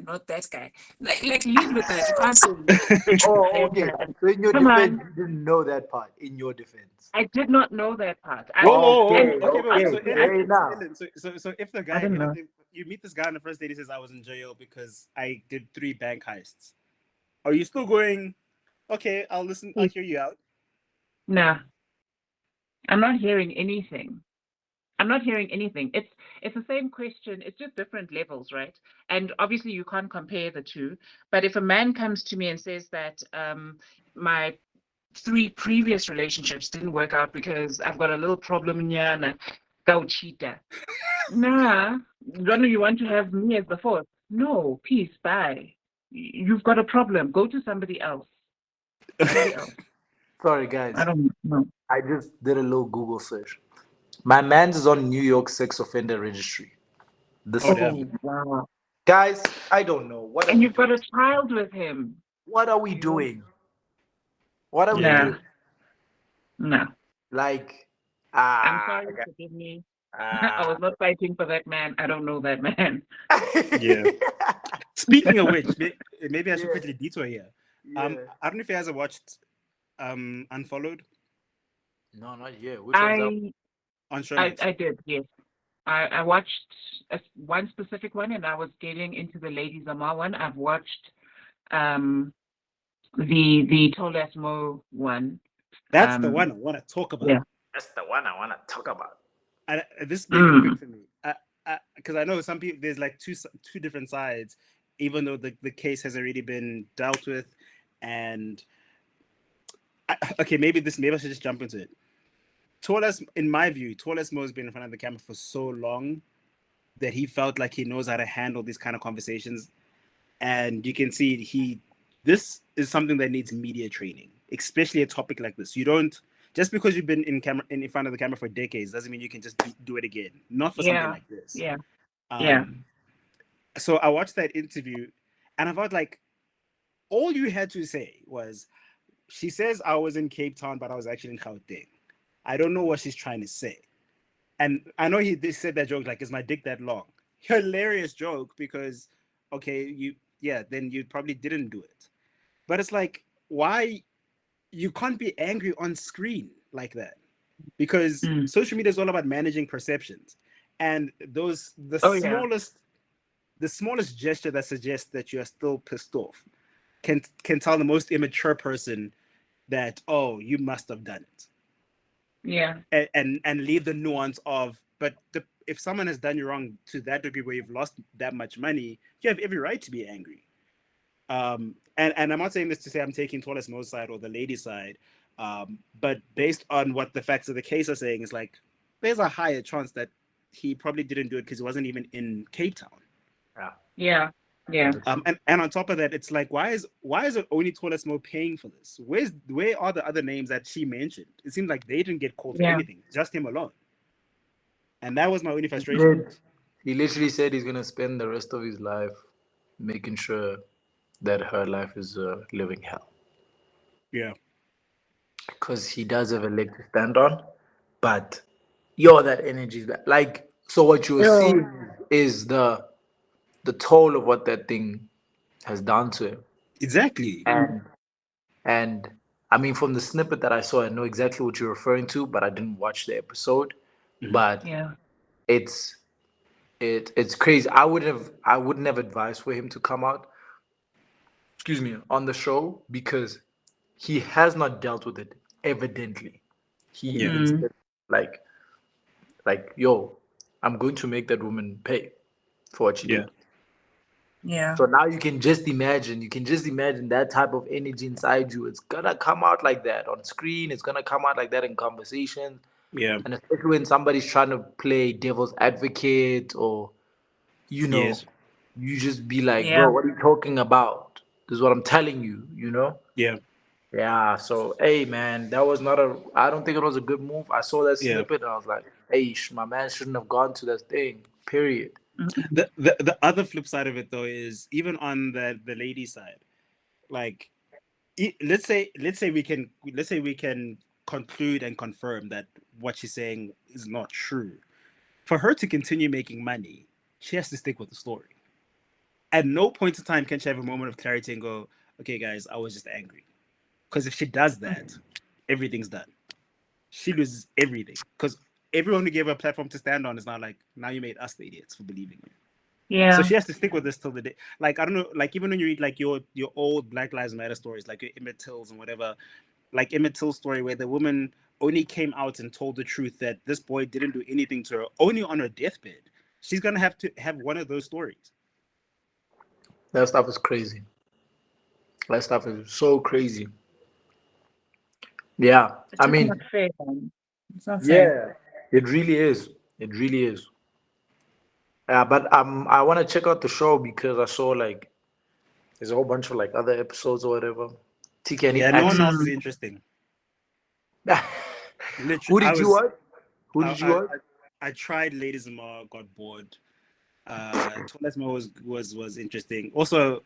not that guy. Like lead with that. You can't say, oh, okay. So in your come defense, on. you didn't know that part. In your defense. I did not know that part. Whoa. Okay, Okay, but so okay. Ellen, Hey now. so if the I guy, didn't know. if you meet this guy on the first date, he says I was in jail because I did 3 bank heists. Are you still going? Okay, I'll listen. I'll hear you out. Nah, I'm not hearing anything. I'm not hearing anything. It's the same question. It's just different levels, right? And obviously you can't compare the two. But if a man comes to me and says that my 3 previous relationships didn't work out because I've got a little problem in here and a go cheater. Nah, don't you want to have me as the fourth? No, peace, bye. You've got a problem. Go to somebody else. Somebody else. Sorry, guys. I don't know. I just did a little Google search. My man's is on New York sex offender registry. The Oh, city. damn. Wow. Guys, I don't know. What are And we you've got doing? a child with him. What are we You know? doing? What are we Yeah. doing? No. Like, I'm sorry, okay. forgive me. I was not fighting for that man. I don't know that man. Yeah. Speaking of which, maybe I should Yeah. quickly detour here. Yeah. I don't know if you guys have watched Unfollowed No, not yet. Which one's out? on Showmax. I did, yes. I watched one specific one, and I was getting into the Ladies Amar one. I've watched the Tolas Mo one. That's the one I want to talk about. Yeah. That's the one I want to talk about. And this may be quick for me, because I know some people. There's like two different sides, even though the case has already been dealt with, and okay, maybe I should just jump into it. In my view, Tolas Mo has been in front of the camera for so long that he felt like he knows how to handle these kind of conversations, and you can see this is something that needs media training, especially a topic like this. You don't. Just because you've been in front of the camera for decades doesn't mean you can just do it again. Not for something like this. Yeah. So I watched that interview, and I felt like all you had to say was, she says I was in Cape Town, but I was actually in Gauteng. I don't know what she's trying to say. And I know they said that joke, like, is my dick that long? Hilarious joke, because, okay, then you probably didn't do it. But it's like, why? You can't be angry on screen like that, because social media is all about managing perceptions, and the smallest the smallest gesture that suggests that you are still pissed off can tell the most immature person that, oh, you must have done it. Yeah. And leave the nuance of, but if someone has done you wrong to that degree where you've lost that much money, you have every right to be angry. And I'm not saying this to say I'm taking Tallest Mo's side or the lady's side, but based on what the facts of the case are saying, is like there's a higher chance that he probably didn't do it because he wasn't even in Cape Town. Yeah. And on top of that, it's like, why is it only Tallest Mo paying for this? Where are the other names that she mentioned? It seems like they didn't get called for anything, just him alone. And that was my only frustration. He literally said he's gonna spend the rest of his life making sure that her life is a living hell. Yeah. Because he does have a leg to stand on, but that energy is back. Like, so what you're seeing is the toll of what that thing has done to him. Exactly. And I mean, from the snippet that I saw, I know exactly what you're referring to, but I didn't watch the episode. Mhm. But it's crazy. I wouldn't have advised for him to come out, excuse me, on the show, because he has not dealt with it, evidently. He even said, like, yo, I'm going to make that woman pay for what she did. Yeah. So now you can just imagine that type of energy inside you. It's gonna come out like that on screen. It's gonna come out like that in conversation. Yeah. And especially when somebody's trying to play devil's advocate, or Yes. you just be like, bro, what are you talking about? This is what I'm telling you, Yeah. Yeah, so hey man, that was I don't think it was a good move. I saw that snippet and I was like, hey, my man shouldn't have gone to that thing, period. The other flip side of it though is, even on the lady side, like, let's say we can conclude and confirm that what she's saying is not true. For her to continue making money, she has to stick with the story. At no point in time can she have a moment of clarity and go, okay guys, I was just angry. Because if she does that, everything's done. She loses everything. Because everyone who gave her a platform to stand on is now like, now you made us the idiots for believing you. Yeah. So she has to stick with this till the day. Like, I don't know, like, even when you read like your old Black Lives Matter stories, like your Emmett Tills and whatever, like Emmett Till's story where the woman only came out and told the truth that this boy didn't do anything to her, only on her deathbed. She's gonna have to have one of those stories. That stuff is crazy. That stuff is so crazy. Yeah, I mean, not fair, it's not fair. it really is. It really is. Yeah, but I want to check out the show because I saw like there's a whole bunch of like other episodes or whatever. TK, Yeah, no one else is interesting. Who did you watch? Who did you watch? I tried Ladies and Ma, got bored. Tallest Mo was interesting. Also,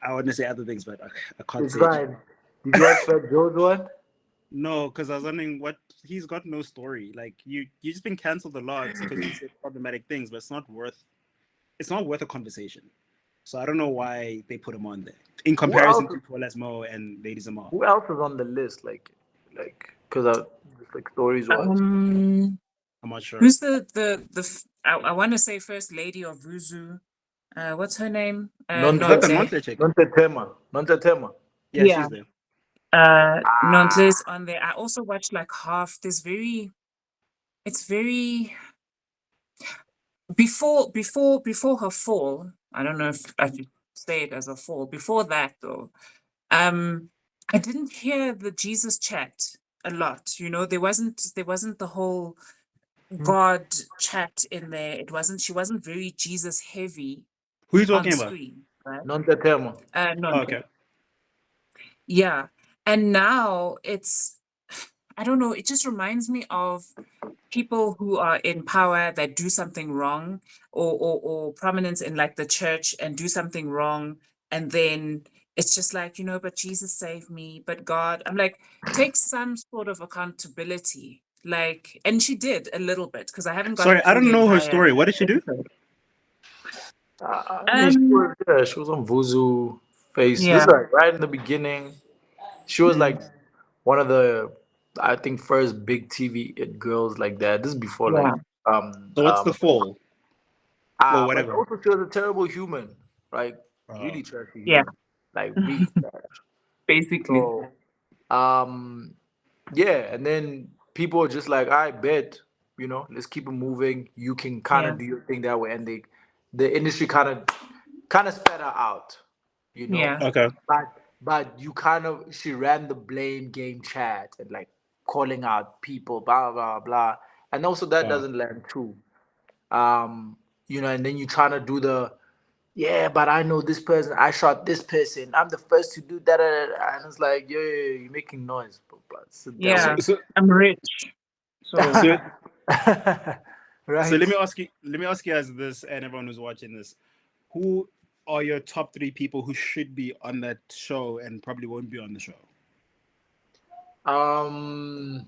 I want to say other things, but I can't It's say. fine. Did you watch Fat Joe's one? No, because I was wondering what he's got no story. Like you just been cancelled a lot because you said problematic things, but it's not worth a conversation. So I don't know why they put him on there in comparison to Tallest Mo and Ladies and Ma. Who else is on the list? Like, because just like stories wise. I'm not sure. Who's I want to say first lady of Vuzu. What's her name? Nontetema. Yeah, she's there. Nontle's on there. I also watched like half. It's very before her fall. I don't know if I should say it as a fall. Before that though, I didn't hear the Jesus chat a lot. There wasn't the whole God chat in there. She wasn't very Jesus heavy. Who are you talking on about? Screen, right? Nontetema. Okay. Yeah. And now I don't know, it just reminds me of people who are in power that do something wrong, or prominence in like the church and do something wrong. And then it's just like, but Jesus saved me, but God, I'm like, take some sort of accountability. Like, and she did a little bit because I haven't gotten. Sorry, I don't know her story. What did she do? She was on Vuzu Face. This is like right in the beginning. She was like one of the, I think, first big TV girls like that. This is before like So what's the fall? Or But whatever. also she was a terrible human, like really trashy Yeah, human, like really trash. basically. So, yeah, and then people are just like, I bet, let's keep it moving. You can kind Yeah, of do your thing that way, and the industry kind of spat her out, you know. yeah, Okay. But you she ran the blame game chat and like calling out people, blah blah blah, and also that Wow. doesn't land true. And then you trying to do the yeah, but I know this person. I shot this person. I'm the first to do that. And it's like, yeah, you're making noise, but sit So yeah. down. so I'm rich, so so so Right. let me ask you as this and everyone who's watching this, who are your top 3 people who should be on that show and probably won't be on the show? Um.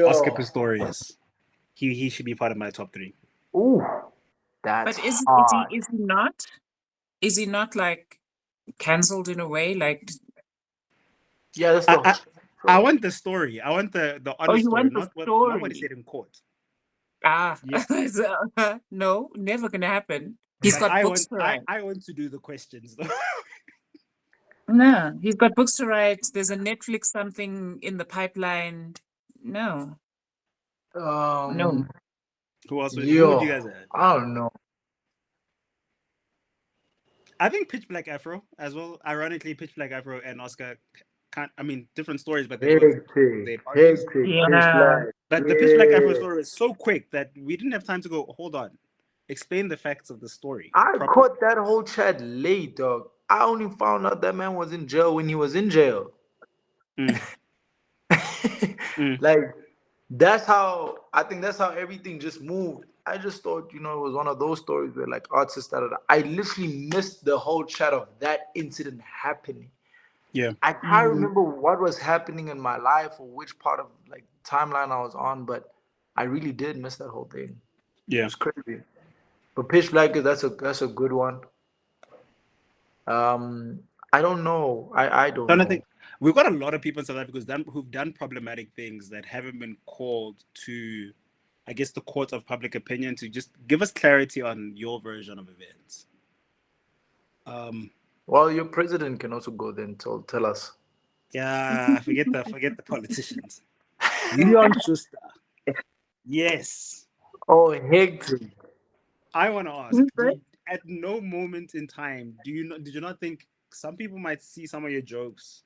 Oscar Yo. Pistorius. He should be part of my top 3. Ooh, that's but hard. is he not like cancelled in a way? Like, Yeah, that's I, the I I show. want the story. I want the oh, honest you story, want the not what he story? said in court. Ah, Yeah. so, no, never gonna happen. He's Like got books to write. I want to do the questions though. No, he's got books to write. There's a Netflix something in the pipeline. No, no. Um. Who would you Yo, guys add? I don't know. I think Pitch Black Afro as well. Ironically, Pitch Black Afro and Oscar can't. I mean, different stories, but they're both Hectic, their partners. hectic, pitch Yeah. black. But the Pitch Black Afro Yeah. story is so quick that we didn't have time to go. Hold on, explain the facts of the story I properly. caught that whole chat late, dog. I only found out that man was in jail when he was in jail. Mm, mm. Like that's how everything just moved. I just thought, it was one of those stories where like artists started. I literally missed the whole chat of that incident happening. Yeah, I can't Mm. remember what was happening in my life or which part of like timeline I was on, but I really did miss that whole thing. It yeah. was crazy. But Pitch Black, that's a good one. I don't know. I don't So I know. think we've got a lot of people in South Africa who've done problematic things that haven't been called to, I guess, the court of public opinion to just give us clarity on your version of events. Well, your president can also go then tell us. Yeah, forget the politicians. Leon Schuster. Yes. Oh, hectic. I want to ask, Who's that? at no moment in time did you not think some people might see some of your jokes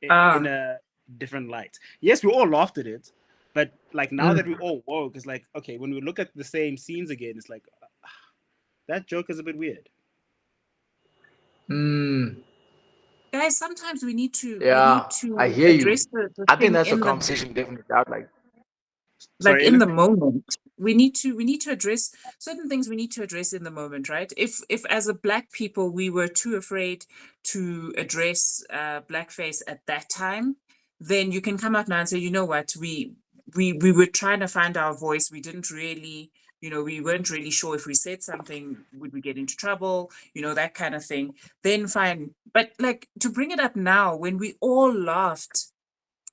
in Ah, a different light? Yes, we all laughed at it, but like now that we all woke, it's like, okay, when we look at the same scenes again, it's like that joke is a bit weird. Mm, guys, sometimes we need yeah, I to hear you. address the I think thing that's a in the conversation definitely. I'd like. like Sorry, in Ellen? the moment. We need to address certain things we need to address in the moment, right? If as a black people we were too afraid to address blackface at that time, then you can come out now and say, you know what, we were trying to find our voice. We didn't really, we weren't really sure if we said something, would we get into trouble, that kind of thing. Then fine. But like to bring it up now when we all laughed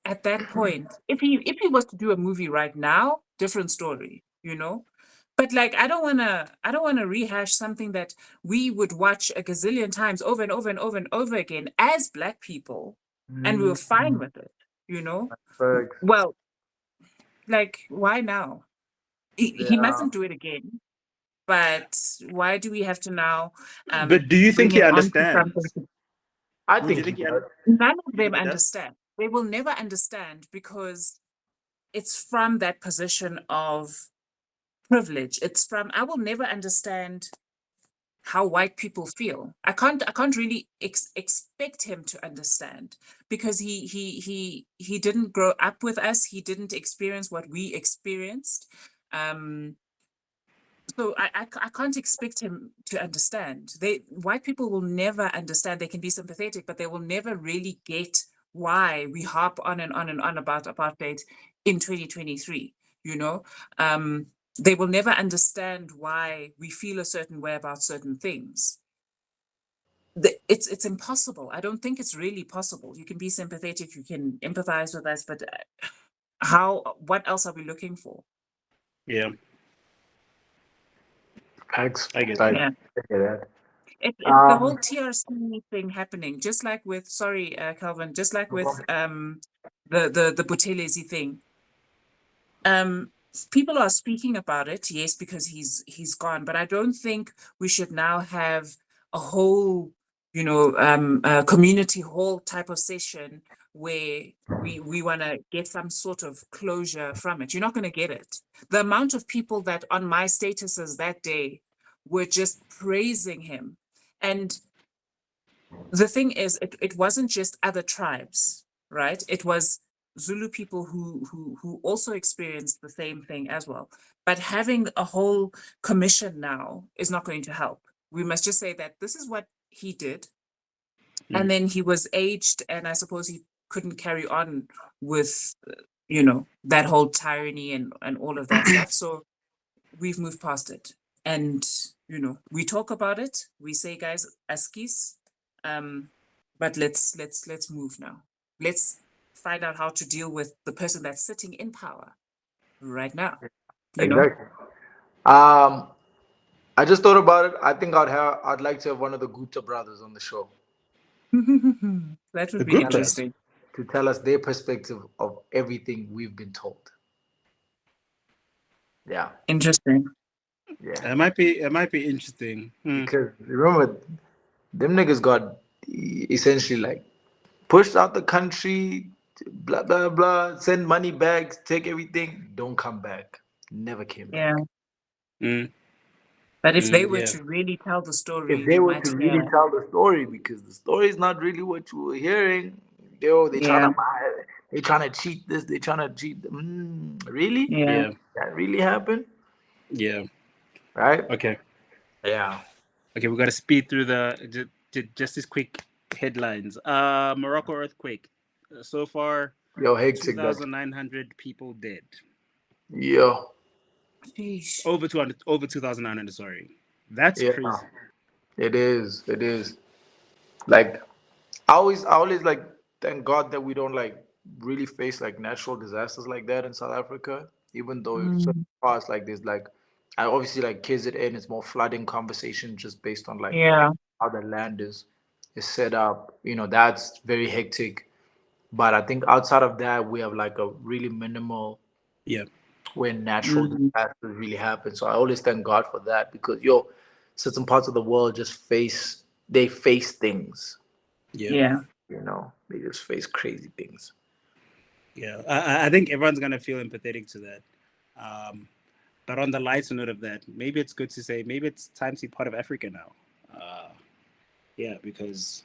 at that point, if he was to do a movie right now, different story. But like I don't wanna rehash something that we would watch a gazillion times over and over and over and over again as black people, and we were fine with it, you know? Facts. Well, like why now? He Yeah. mustn't do it again. But why do we have to now But do you bring think he him onto something? understands? I Do you think he think he does. None of you them think he does? understand. They will never understand because it's from that position of privilege. It's from I will never understand how white people feel. I can't really expect him to understand because he didn't grow up with us. He didn't experience what we experienced. So I can't expect him to understand. White people will never understand. They can be sympathetic, but they will never really get why we harp on and on and on about apartheid in 2023. You know, they will never understand why we feel a certain way about certain things. It's impossible. I don't think it's really possible. You can be sympathetic, you can empathize with us, but how? What else are we looking for? Yeah. Facts. I get Right. Yeah. I get that. It's the whole TRC thing happening, just like with Calvin, just like with the Buthelezi thing. People are speaking about it, yes, because he's gone, but I don't think we should now have a whole, community hall type of session where we want to get some sort of closure from it. You're not going to get it. The amount of people that on my statuses that day were just praising him. And the thing is, it wasn't just other tribes, right? It was Zulu people who also experienced the same thing as well. But having a whole commission now is not going to help. We must just say that this is what he did. And then he was aged, and I suppose he couldn't carry on with, that whole tyranny and all of that stuff. So we've moved past it. And, we talk about it. We say, guys, askis, but let's move now. Let's find out how to deal with the person that's sitting in power right now. Exactly. I just thought about it. I think I'd like to have one of the Gupta brothers on the show That would be Guptas? interesting. to tell us their perspective of everything we've been told. Yeah. Interesting. Yeah. It might be interesting. Because remember, them niggas got essentially like pushed out the country, blah blah blah, send money back, take everything, don't come back. Never came back. Yeah. Mm. But if they were Yeah. to really tell the story, If they we were might to hear. really tell the story, because the story is not really what you were hearing, they trying Yeah. to buy it, they trying to cheat this, they trying to cheat them. Really? Yeah. That really happened? Yeah. Right? Okay. Yeah. Okay, we got to speed through just ththis quick headlines. Morocco earthquake. So far, Yo, hectic. 2,900 people dead. Yo. Sheesh. Over 2,900. Sorry, that's crazy. It is. It is. Like, I always like thank God that we don't like really face like natural disasters like that in South Africa. Even though it's so fast, like there's like, I obviously like KZN, it's more flooding conversation just based on like Yeah. how the land is set up. That's very hectic. But I think outside of that, we have like a really minimal Yeah. when natural disasters really happen. So I always thank God for that because certain parts of the world just face things. Yeah. They just face crazy things. Yeah. I think everyone's gonna feel empathetic to that. But on the lighter note of that, maybe it's good to say maybe it's time to be part of Africa now. Yeah, because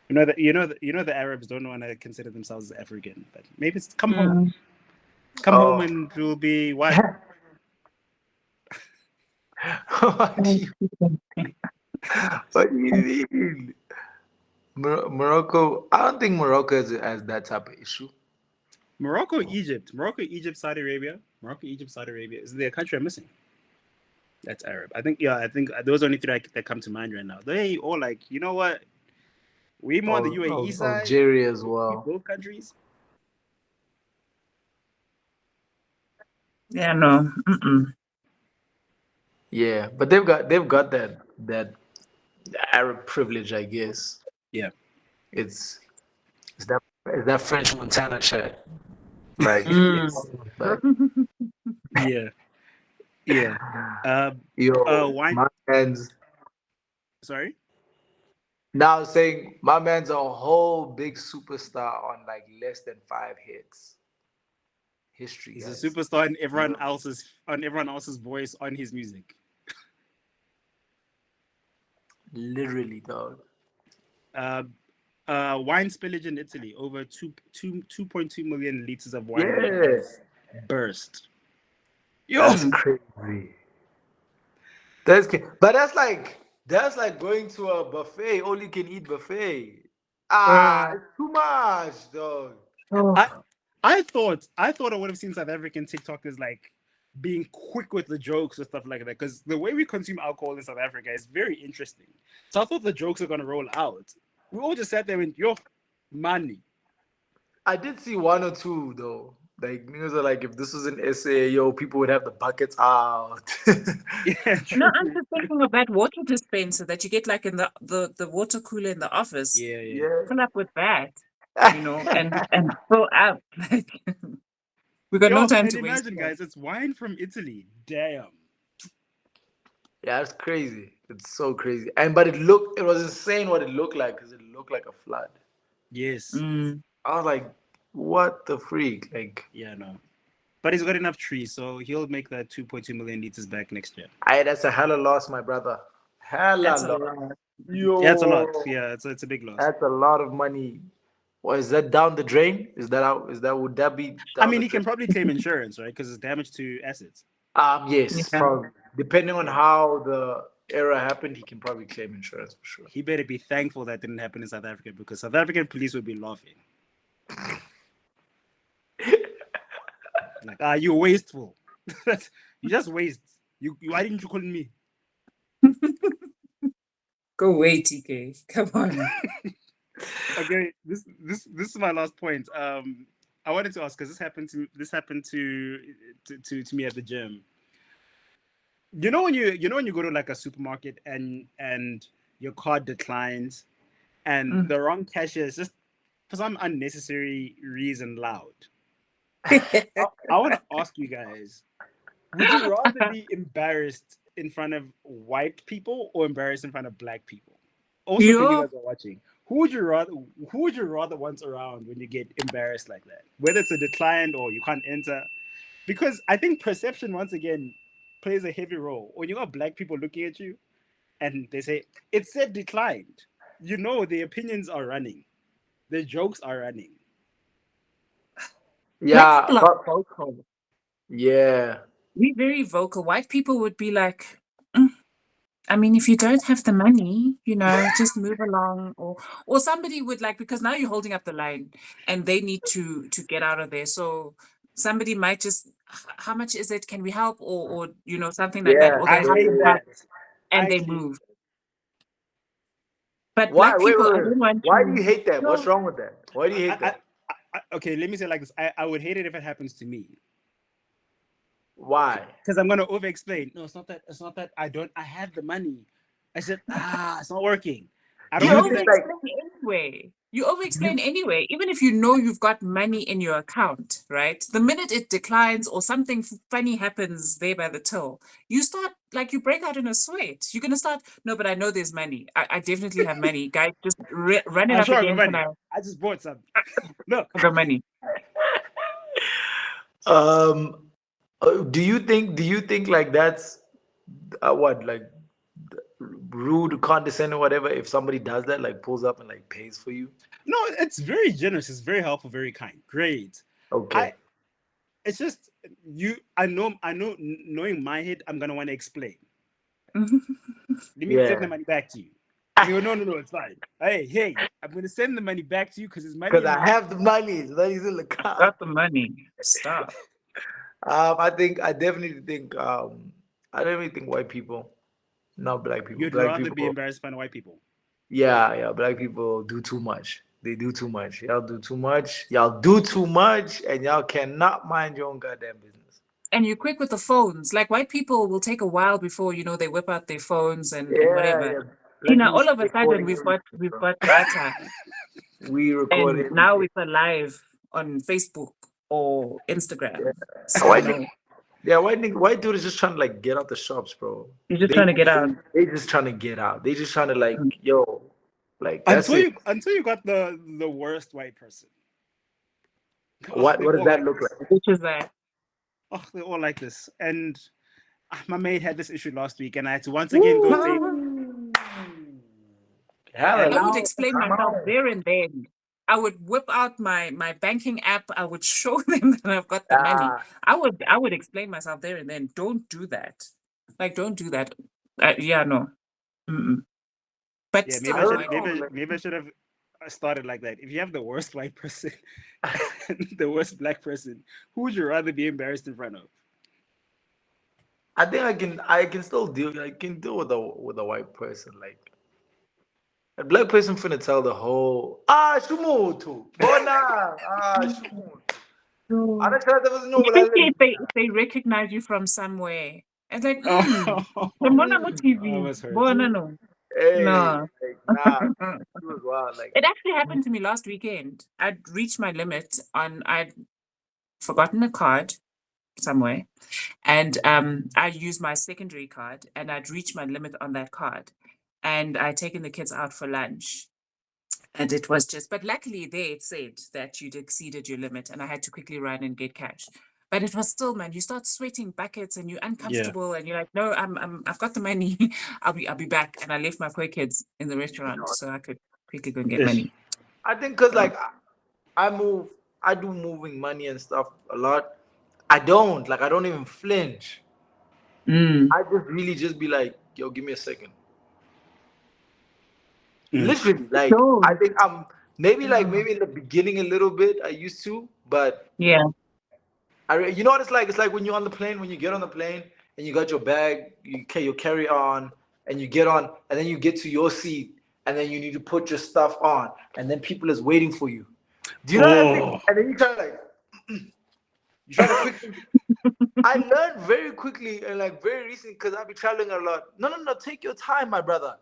the Arabs don't want to consider themselves as African, but maybe it's come home. Come home and it will be what? What do you mean? Morocco, I don't think Morocco has that type of issue. Morocco, Egypt, Saudi Arabia. Morocco, Egypt, Saudi Arabia. Is there a country I'm missing? That's Arab. I think those are only three that come to mind right now. They all like, you know what? We more on the UAE side. Algeria as well. Both countries. Yeah, no. Yeah, but they've got that Arab privilege, I guess. Yeah. It's that French Montana shit. Like, but yeah. Wine. My man's. Sorry. Now saying my man's a whole big superstar on like less than 5 hits. History. He's guys. a superstar in everyone else's voice on his music. Literally, dog. Wine spillage in Italy. Over 2.2 million liters of wine burst. That's crazy. That's like going to a buffet, all you can eat buffet. It's too much, dog. I thought I would have seen South African TikTokers like being quick with the jokes or stuff like that, because the way we consume alcohol in South Africa is very interesting. So I thought the jokes are gonna roll out. We all just sat there and money. I did see one or two though Like niggas are like, if this was an essay, yo, people would have the buckets out. Yeah, No, true. I'm just thinking of that water dispenser that you get like in the water cooler in the office. Yeah, yeah. Yeah. Fill up with that, and fill up. Like we got no Yo, time and to waste. imagine, guys, it's wine from Italy. Damn. Yeah, it's crazy. It's so crazy. But it was insane what it looked like because it looked like a flood. Yes. Mm. I was like, what the freak? Like, Yeah, no. But he's got enough trees, so he'll make that 2.2 million liters back next year. that's a hella loss, my brother. Hella That's a loss. lot. Yeah, it's a lot. Yo, Yeah, it's a big loss. that's a lot of money. What is that down the drain? Is that out? Would that be I down mean, the he drain? can probably claim insurance, right? Because it's damage to assets. Yes, Yeah. probably. Depending on Yeah. how the error happened, he can probably claim insurance for sure. He better be thankful that didn't happen in South Africa because South African police would be laughing. Like, you wasteful. You just waste. Why didn't you call me? Go away, TK. Come on. Okay, this is my last point. I wanted to ask because this happened to me at the gym. You know when you go to like a supermarket and your card declines and the wrong cashier is just for some unnecessary reason loud. I want to ask you guys: would you rather be embarrassed in front of white people or embarrassed in front of black people? Also, for you Yo, guys are watching, who would you rather want around when you get embarrassed like that? Whether it's a declined or you can't enter, because I think perception once again plays a heavy role. When you got black people looking at you and they say it said declined, you know the opinions are running, the jokes are running. black Yeah, people are vocal. yeah, We're very vocal. White people would be like, "Mm, I mean, if you don't have the money, just move along." Or somebody would like, because now you're holding up the line and they need to get out of there. So somebody might just, how much is it? Can we help? Or something like that. yeah, Or I they'll hate help that. and I they hate move. But Why? black Wait, people, wait, I wait. don't want Why do you to. hate that? What's No, wrong with that? Why do you hate I, that? okay, let me say it like this. I would hate it if it happens to me. Why? Because I'm gonna over explain. No, it's not that. It's not that I have the money. I said, it's not working. I Do don't you you want to over do think that. like explain anyway. You over do you, explain anyway, even if you know you've got money in your account, right? The minute it declines or something funny happens there by the till, you start like you break out in a sweat. You're gonna start, no, but I know there's money. I definitely have money. Guys, just run it I'm up sure I got again. Can money. I just bought some. Look, I got money? um do you think like that's what like rude, condescending, whatever, if somebody does that, like pulls up and like pays for you? no, it's very generous. It's very helpful, very kind. Great. I. Okay. It's just you. I know. Knowing my head, I'm gonna want to explain. Let me send the Yeah. money back to you. You go, no, it's fine. Hey, I'm gonna send the money back to you because there's money Because in I my have the money. The money's in the car. Got the money. Stop. I definitely think white people, not black people. You'd Black rather be people, embarrassed by white people. yeah, black people do too much. They do too much. Y'all do too much. Y'all do too much, and y'all cannot mind your own goddamn business. And you're quick with the phones. Like white people will take a while before they whip out their phones and Yeah, whatever. yeah. Black people All of a sudden recording we've got everything, we've bro. got data, We record and now everything. it's alive on Facebook or Yeah. Instagram. So White nigga, no, yeah, white dude is just trying to like get out the shops, bro. you're just They trying to get out. they just trying to get out. They just trying to like, Mm. yo, like that's Until it. you got the worst white person. They What does all that like look this. like? Which is that. They all like this. And my mate had this issue last week, and I had to once again go say, Woo! and I would now explain Come myself on. there and then. I would whip out my banking app. I would show them that I've got the money. Ah, I would explain myself there and then. Don't do that. Like, don't do that. Yeah, no. Mm-mm. But yeah, still, I it's don't white know. people. Like, maybe I should have started like that. If you have the worst white person and the worst black person, who would you rather be embarrassed in front of? I think I can still deal. I can deal with a white person. Like a black person finna tell the whole Shumutu Bona Shumutu. Especially if they recognize you from somewhere. It's like, I was hurt. no. Hey, No. like, nah, it was wild. Like, It actually happened to me last weekend. I'd reached my limit I'd forgotten a card somewhere, and I used my secondary card, and I'd reached my limit on that card, and I'd taken the kids out for lunch, and it was just. But luckily, they said that you'd exceeded your limit, and I had to quickly run and get cash. But it was still, man, you start sweating buckets, and you're uncomfortable, and you're like, no, I've got the money. I'll be back. And I left my poor kids in the restaurant so I could quickly go and get money. I think because like I do moving money and stuff a lot. I don't even flinch. I just really just be like, yo, give me a second. Literally, like I think I'm maybe in the beginning a little bit I used to, but yeah. You know what it's like? It's like when you're on the plane, when you get on the plane and you got your bag, you carry on, and you get on, and then you get to your seat, and then you need to put your stuff on, and then people is waiting for you. Do you know that thing? And then you try to quickly. I learned very quickly and like very recently because I've been traveling a lot. No, take your time, my brother.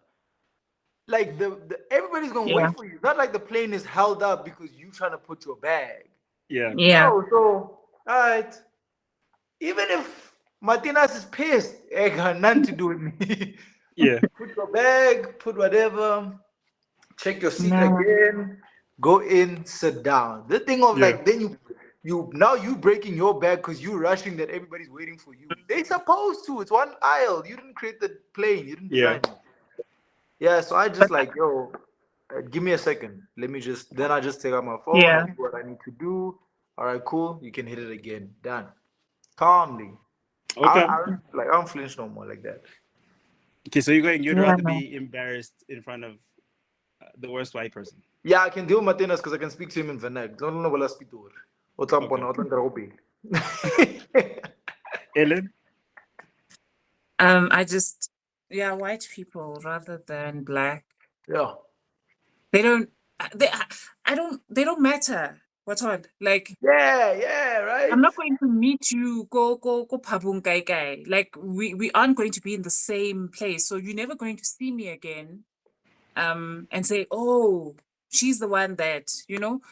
Like everybody's gonna wait for you. Not like the plane is held up because you trying to put your bag. Yeah. No, so all right. Even if Martinez is pissed, it got nothing to do with me. Yeah. Put your bag, put whatever, check your seat again, go in, sit down. The thing of like then you breaking your bag because you rushing that everybody's waiting for you. They supposed to. It's one aisle. You didn't create the plane. You didn't design it. Yeah, so I just like, yo, give me a second. Then I just take out my phone, I do what I need to do. All right, cool. You can hit it again. Done. Calmly. Okay. I don't flinch no more like that. Okay, so you'd rather be embarrassed in front of the worst white person. Yeah, I can deal with Martinez because I can speak to him in Vernac. Don't know what I speak to her. Ellen? I just white people rather than black. Yeah. They don't matter. What's on? Like right. I'm not going to meet you, go pabung kai. Like we aren't going to be in the same place. So you're never going to see me again. And say, oh, she's the one that,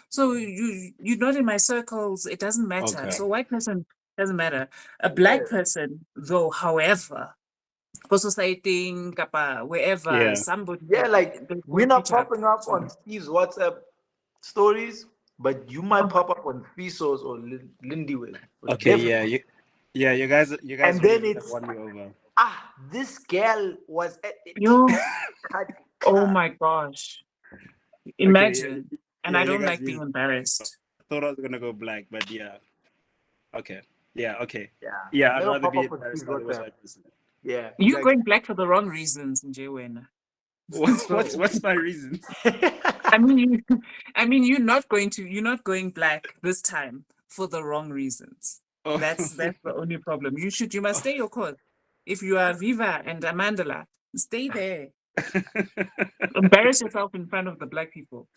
So you're not in my circles, it doesn't matter. Okay. So white person doesn't matter. A black person, though, however, for society, wherever somebody like we're not popping up on Steve's WhatsApp stories, but you might pop up on Fiso's or Lindy with. Okay, you guys and then it's won me over. This girl was at oh my gosh. Imagine. Okay, and I don't like being embarrassed. I thought I was gonna go black, but yeah. Okay. Yeah, okay. Yeah, I'd rather be embarrassed by the white person. Yeah. You're going black for the wrong reasons, Njewena. What's my reasons? I mean you're not going black this time for the wrong reasons. Oh. That's the only problem. You must stay your course. If you are Viva and Amandala, stay there. Embarrass yourself in front of the black people.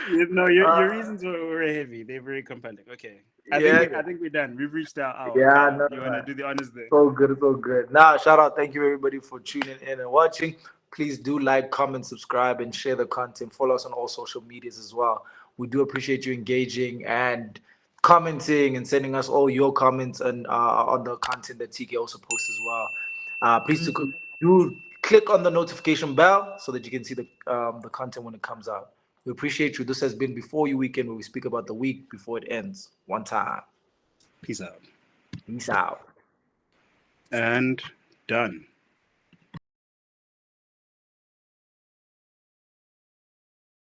Your reasons were heavy. They're very compelling. Okay. I think we're done. We've reached our hour. Yeah, you want to do the honors there? So good. Now, shout out. Thank you, everybody, for tuning in and watching. Please do like, comment, subscribe, and share the content. Follow us on all social medias as well. We do appreciate you engaging and commenting and sending us all your comments and on the content that TK also posts as well. Please do click on the notification bell so that you can see the content when it comes out. We appreciate you. This has been Before You Weekend, where we speak about the week before it ends. One time. Peace out. Peace out. And done.